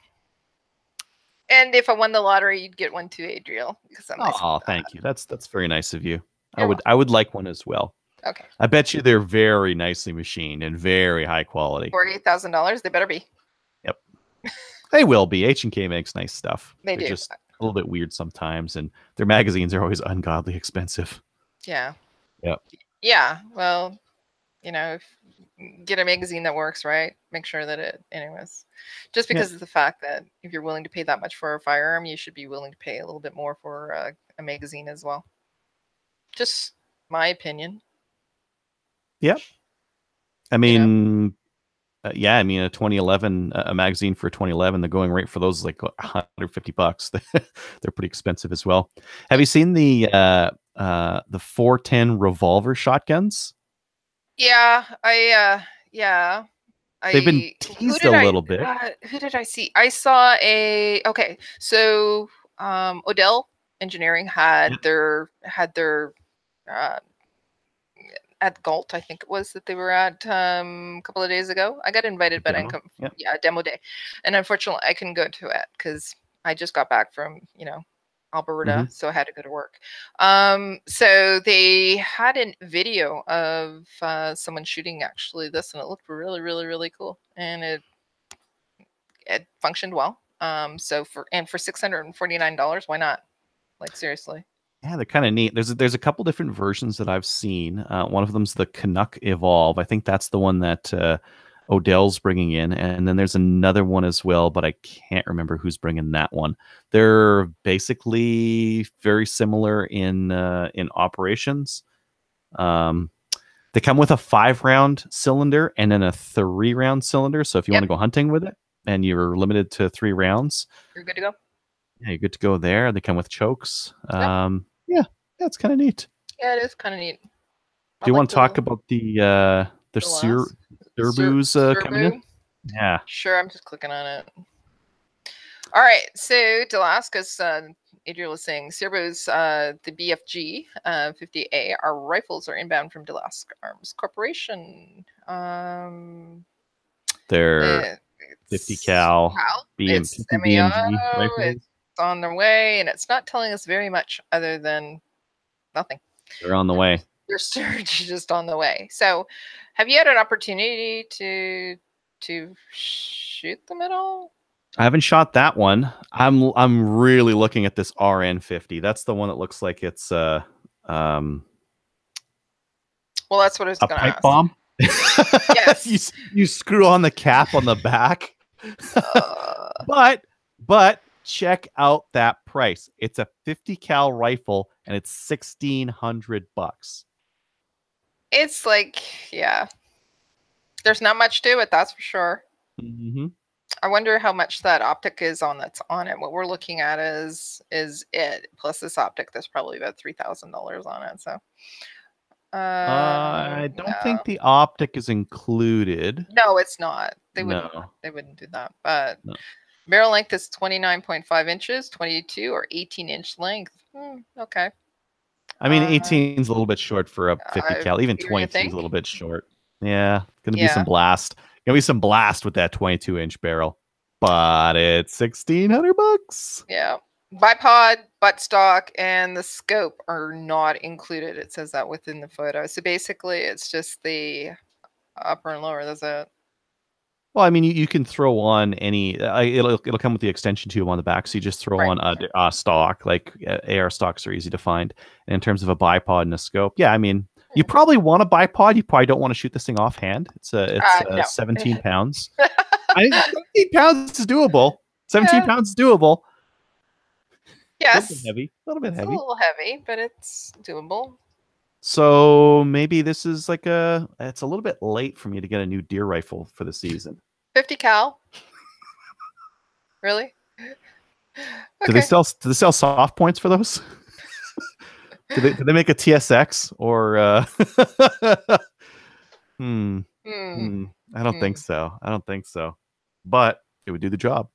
B: And if I won the lottery, you'd get one too, Adriel.
A: Oh, thank you. That's very nice of you. I would like one as well.
B: Okay.
A: I bet you they're very nicely machined and very high quality.
B: $48,000. They better be.
A: Yep. They will be. H&K makes nice stuff.
B: They're do.
A: Just a little bit weird sometimes, and their magazines are always ungodly expensive.
B: Yeah.
A: Yep.
B: Yeah. Well, if get a magazine that works, right? Make sure that it, anyways, just because of the fact that if you're willing to pay that much for a firearm, you should be willing to pay a little bit more for a magazine as well. Just my opinion.
A: Yep. I mean, a 2011 a magazine for 2011, the going rate for those is like $150. They're pretty expensive as well. Have you seen the 410 revolver shotguns?
B: Yeah, Yeah.
A: They've been
B: Who
A: teased
B: did
A: a little bit.
B: Who did I see? I saw okay. So Odell Engineering had their uh, at Galt, I think it was that they were at a couple of days ago. I got invited, but I didn't come.
A: Yep.
B: Yeah, demo day, and unfortunately, I couldn't go to it because I just got back from Alberta, so I had to go to work. So they had a video of someone shooting actually this, and it looked really, really, really cool, and it functioned well. So for $649, why not? Like seriously.
A: Yeah, they're kind of neat. There's a couple different versions that I've seen. One of them's the Canuck Evolve. I think that's the one that Odell's bringing in, and then there's another one as well, but I can't remember who's bringing that one. They're basically very similar in operations. They come with a 5-round cylinder and then a 3-round cylinder. So if you want to go hunting with it and you're limited to 3 rounds,
B: you're good to go.
A: Yeah, you're good to go there. They come with chokes. Yeah, that's kind of neat.
B: Yeah, it is kind of neat.
A: Do you want to talk about the Serbu's coming in? Yeah.
B: Sure, I'm just clicking on it. All right, so Dalascus, Adriel was saying, Serbu's, the BFG 50A, our rifles are inbound from Delask Arms Corporation.
A: They're 50 cal BMG rifles.
B: It's on their way, and it's not telling us very much other than nothing.
A: They're on the way.
B: They're just on the way. So, have you had an opportunity to shoot them at all?
A: I haven't shot that one. I'm really looking at this RN50. That's the one that looks like it's
B: well, that's what I was going to ask.
A: A pipe bomb? Yes. you screw on the cap on the back. But check out that price. It's a 50 cal rifle and it's $1,600.
B: It's like, yeah. There's not much to it, that's for sure.
A: Mm-hmm.
B: I wonder how much that optic is that's on it. What we're looking at is it plus this optic. There's probably about $3,000 on it. So
A: I don't think the optic is included.
B: No, it's not. They wouldn't do that. But barrel length is 29.5 inches, 22 or 18-inch length. Okay.
A: I mean, 18 is a little bit short for a 50 cal. Even 22 is a little bit short. Yeah, gonna be some blast. Gonna be some blast with that 22-inch barrel, but it's $1,600.
B: Yeah, bipod, buttstock, and the scope are not included. It says that within the photo. So basically, it's just the upper and lower. That's it.
A: Well, I mean, you can throw on any. It'll come with the extension tube on the back, so you just throw on a stock. Like AR stocks are easy to find. And in terms of a bipod and a scope, yeah, I mean, you probably want a bipod. You probably don't want to shoot this thing offhand. It's 17 pounds. I think 17 pounds is doable. 17 pounds is doable.
B: Yes,
A: a little bit heavy.
B: A little heavy, but it's doable.
A: So maybe this is like it's a little bit late for me to get a new deer rifle for the season.
B: 50 cal. Really?
A: Okay. Do they sell soft points for those? do they make a TSX or I don't think so. I don't think so. But it would do the job.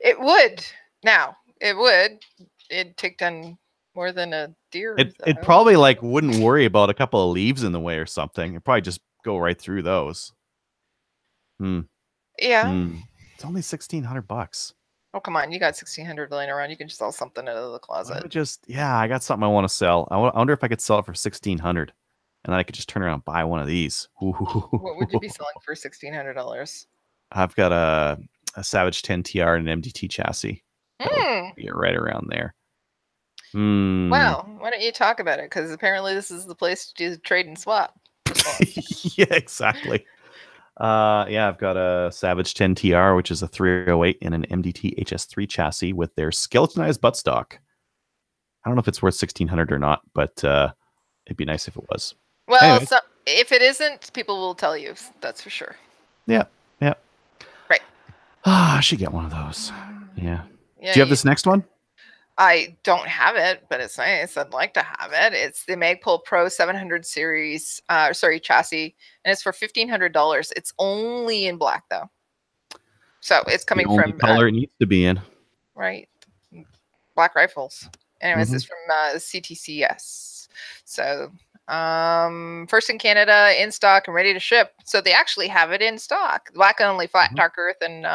B: It would. Now, it would. It'd take down more than a deer.
A: It probably like wouldn't worry about a couple of leaves in the way or something. It'd probably just go right through those.
B: Yeah.
A: It's only $1,600.
B: Oh, come on. You got $1,600 laying around. You can just sell something out of the closet.
A: I got something I want to sell. I wonder if I could sell it for $1,600 and then I could just turn around and buy one of these.
B: What would you be selling for $1,600?
A: I've got a Savage 10 TR and an MDT chassis. You're right around there.
B: Well, why don't you talk about it? Because apparently this is the place to do trade and swap.
A: Yeah, exactly. I've got a Savage 10 TR, which is a 308 and an MDT HS3 chassis with their skeletonized buttstock. I don't know if it's worth $1,600 or not, but it'd be nice if it was.
B: Well, anyway. If it isn't, people will tell you. That's for sure.
A: Yeah.
B: Right.
A: I should get one of those. Yeah. Do you have this next one?
B: I don't have it, but it's nice. I'd like to have it. It's the Magpul Pro 700 series, chassis, and it's for $1,500. It's only in black though, so it's coming
A: the only
B: from
A: color it needs to be in.
B: right, Black Rifles. Anyways,
A: Mhm.
B: it's from CTCS. So first in Canada, in stock and ready to ship. So they actually have it in stock. Black only, flat,
A: Mhm.
B: dark earth, and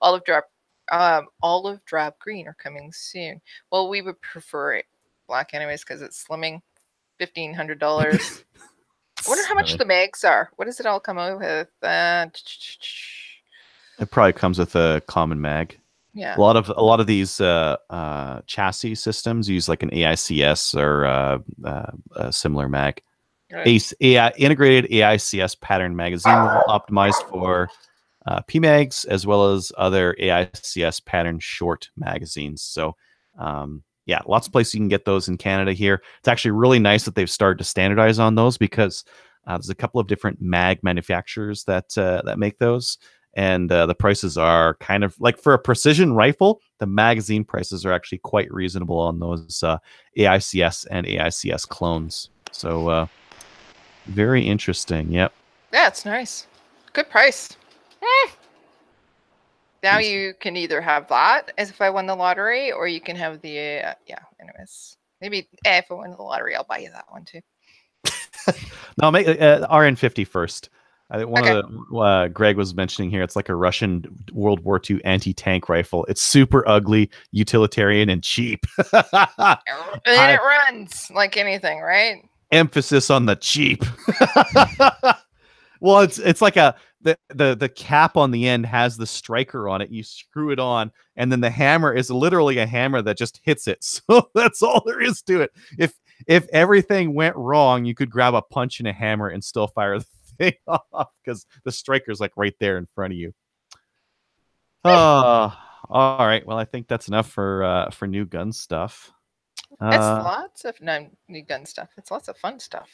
B: olive drab green are coming soon. Well, we would prefer it black anyways because it's slimming. $1,500. I wonder how much the mags are. What does it all come out with?
A: It probably comes with a common mag.
B: Yeah.
A: A lot of these chassis systems use like an AICS or a similar mag.
B: Right.
A: Integrated AICS pattern magazine wall optimized for PMags as well as other AICS pattern short magazines. So yeah, lots of places you can get those in Canada here. It's actually really nice that they've started to standardize on those because there's a couple of different mag manufacturers that make those. And the prices are kind of like for a precision rifle, the magazine prices are actually quite reasonable on those AICS and AICS clones. So very interesting. Yep.
B: Yeah, it's nice. Good price. Now
A: Jeez.
B: you can either have that as if I won the lottery, or you can have the anyways, maybe if I win the lottery, I'll buy you that one too.
A: No, make RN50 first. I think one
B: Okay.
A: of the Greg was mentioning here. It's like a Russian World War II anti-tank rifle. It's super ugly, utilitarian, and cheap.
B: And it runs like anything, right?
A: Emphasis on the cheap. Well, it's like the cap on the end has the striker on it. You screw it on, and then the hammer is literally a hammer that just hits it. So that's all there is to it. If everything went wrong, you could grab a punch and a hammer and still fire the thing off because the striker's like right there in front of you. All right. Well, I think that's enough for new gun stuff.
B: It's lots of new gun stuff. It's lots of fun stuff.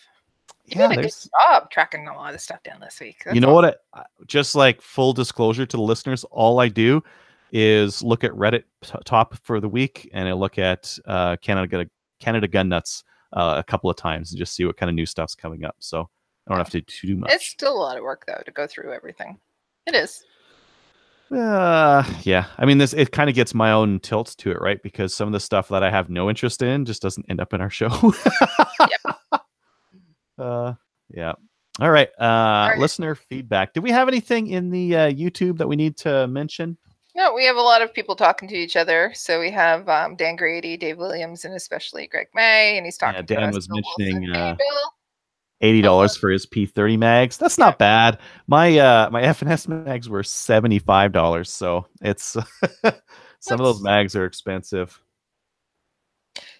B: You
A: Yeah,
B: did a good
A: there's.
B: job tracking a lot of stuff down this week.
A: You know what? Just like full disclosure to the listeners, all I do is look at Reddit top for the week, and I look at Canada Gun Nuts a couple of times and just see what kind of new stuff's coming up. So I don't have to do much.
B: It's still a lot of work though to go through everything. It is.
A: Yeah. I mean, it kind of gets my own tilt to it, right? Because some of the stuff that I have no interest in just doesn't end up in our show.
B: Yep.
A: Yeah. All right.
B: right.
A: Listener feedback. Do we have anything in the YouTube that we need to mention?
B: No, we have a lot of people talking to each other. So we have Dan Grady, Dave Williams, and especially Greg May, and he's talking to
A: Dan
B: us.
A: was
B: Bill
A: mentioning
B: Wilson. Hey, Bill.
A: $80 for his P30 mags. That's not bad. My my F&S mags were $75, so it's some of those mags are expensive.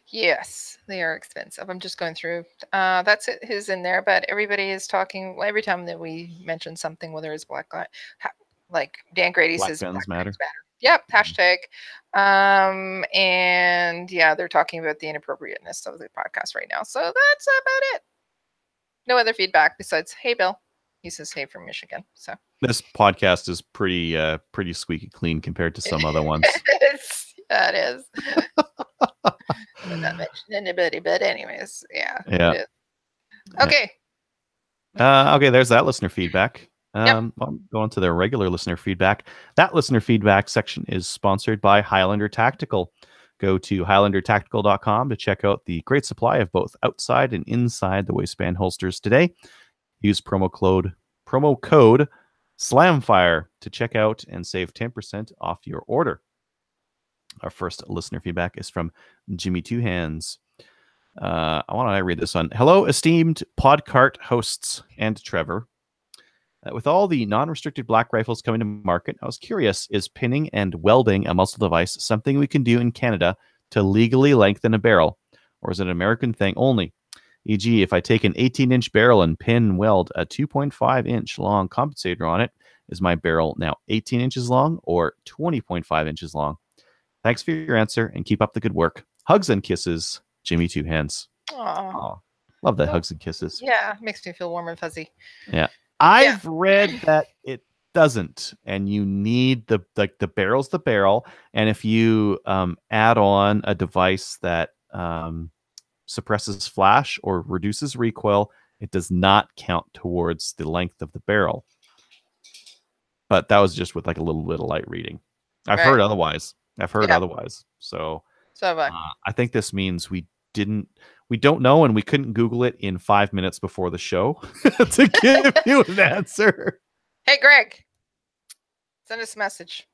B: Yes, they are expensive. I'm just going through. That's it. Who's in there? But everybody is talking every time that we mention something, whether it's black, like Dan Grady
A: Black
B: says,
A: guns
B: Black
A: matter.
B: Guns Matter. Yep, hashtag. And yeah, they're talking about the inappropriateness of the podcast right now. So that's about it. No other feedback besides, hey, Bill. He says, hey, from Michigan. So
A: this podcast is pretty squeaky clean compared to some other ones.
B: That is. I'm not mentioning anybody, but anyways, yeah.
A: Yeah.
B: Okay.
A: Okay, there's that listener feedback.
B: Yep.
A: I'll go on to the regular listener feedback. That listener feedback section is sponsored by Highlander Tactical. Go to highlandertactical.com to check out the great supply of both outside and inside the waistband holsters today. Use promo code SLAMFIRE to check out and save 10% off your order. Our first listener feedback is from Jimmy Two Hands. Why don't I read this one? Hello, esteemed Podcart hosts and Trevor. With all the non-restricted black rifles coming to market, I was curious, is pinning and welding a muzzle device something we can do in Canada to legally lengthen a barrel? Or is it an American thing only? E.g., if I take an 18-inch barrel and pin and weld a 2.5-inch long compensator on it, is my barrel now 18 inches long or 20.5 inches long? Thanks for your answer and keep up the good work. Hugs and kisses, Jimmy Two Hands.
B: Aww.
A: Love that hugs and kisses.
B: Yeah, makes me feel warm and fuzzy.
A: Yeah. I've read that it doesn't, and you need the barrel's the barrel. And if you add on a device that suppresses flash or reduces recoil, it does not count towards the length of the barrel. But that was just with like a little bit of light reading. I've heard otherwise. So I think this means we don't know, and we couldn't Google it in 5 minutes before the show to give you an answer.
B: Hey, Greg, send us a message.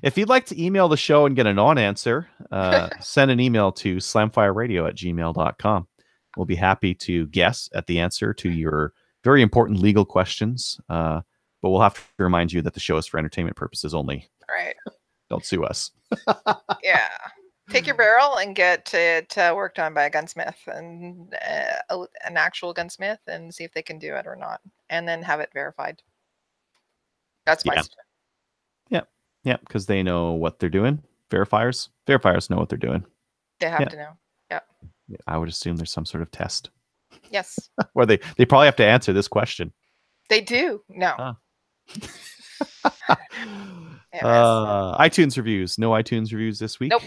A: If you'd like to email the show and get a non-answer, send an email to slamfireradio@gmail.com. We'll be happy to guess at the answer to your very important legal questions. But we'll have to remind you that the show is for entertainment purposes only.
B: Right.
A: Don't sue us.
B: Yeah. Take your barrel and get it worked on by a gunsmith, and an actual gunsmith, and see if they can do it or not, and then have it verified. That's my suggestion.
A: Yeah, because they know what they're doing. Verifiers know what they're doing.
B: They have to know. Yeah.
A: I would assume there's some sort of test.
B: Yes.
A: Where they probably have to answer this question.
B: They do. No.
A: iTunes reviews. No iTunes reviews this week.
B: Nope.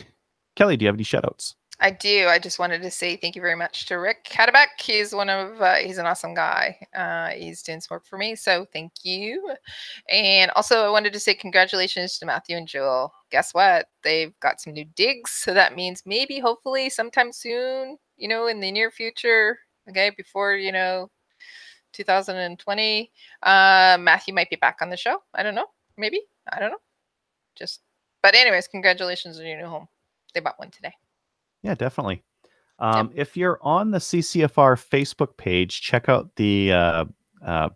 A: Kelly, do you have any shoutouts?
B: I do. I just wanted to say thank you very much to Rick Hadebeck. He's he's an awesome guy. He's doing some work for me, so thank you. And also, I wanted to say congratulations to Matthew and Joel. Guess what? They've got some new digs, so that means maybe, hopefully, sometime soon, in the near future, okay, before, 2020, Matthew might be back on the show. I don't know. Maybe. I don't know. But anyways, congratulations on your new home. They bought one today.
A: Yeah, definitely. If you're on the CCFR Facebook page, check out the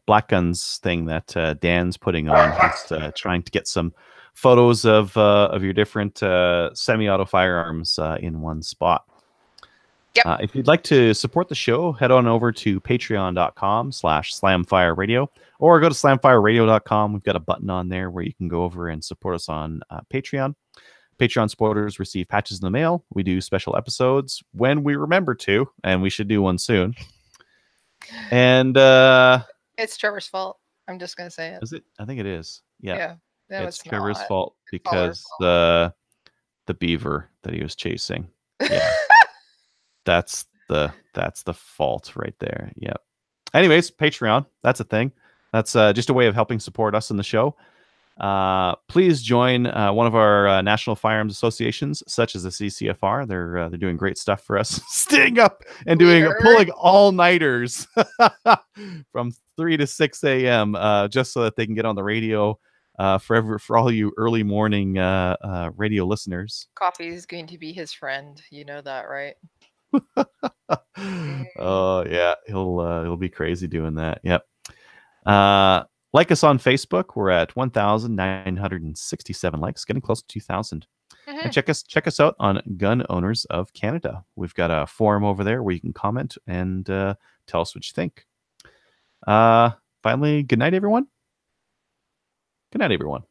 A: Black Guns thing that Dan's putting on. He's trying to get some photos of your different semi-auto firearms in one spot.
B: Yep.
A: If you'd like to support the show, head on over to patreon.com/slamfireradio, or go to slamfireradio.com. We've got a button on there where you can go over and support us on Patreon. Patreon supporters receive patches in the mail. We do special episodes when we remember to, and we should do one soon. And
B: it's Trevor's fault. I'm just gonna say it.
A: Is it? I think it is. Yeah. It's Trevor's
B: not
A: fault because the beaver that he was chasing. Yeah. that's the fault right there. Yep. Anyways, Patreon, that's a thing. That's just a way of helping support us in the show. Please join one of our national firearms associations, such as the CCFR. They're doing great stuff for us, staying up and pulling all-nighters from 3 to 6 a.m. Just so that they can get on the radio for all you early morning radio listeners.
B: Coffee is going to be his friend. You know that, right?
A: Oh yeah, he'll be crazy doing that. Yep. Like us on Facebook. We're at 1,967 likes, getting close to 2,000.
B: Mm-hmm.
A: And check us out on Gun Owners of Canada. We've got a forum over there where you can comment and tell us what you think. Finally, good night, everyone. Good night, everyone.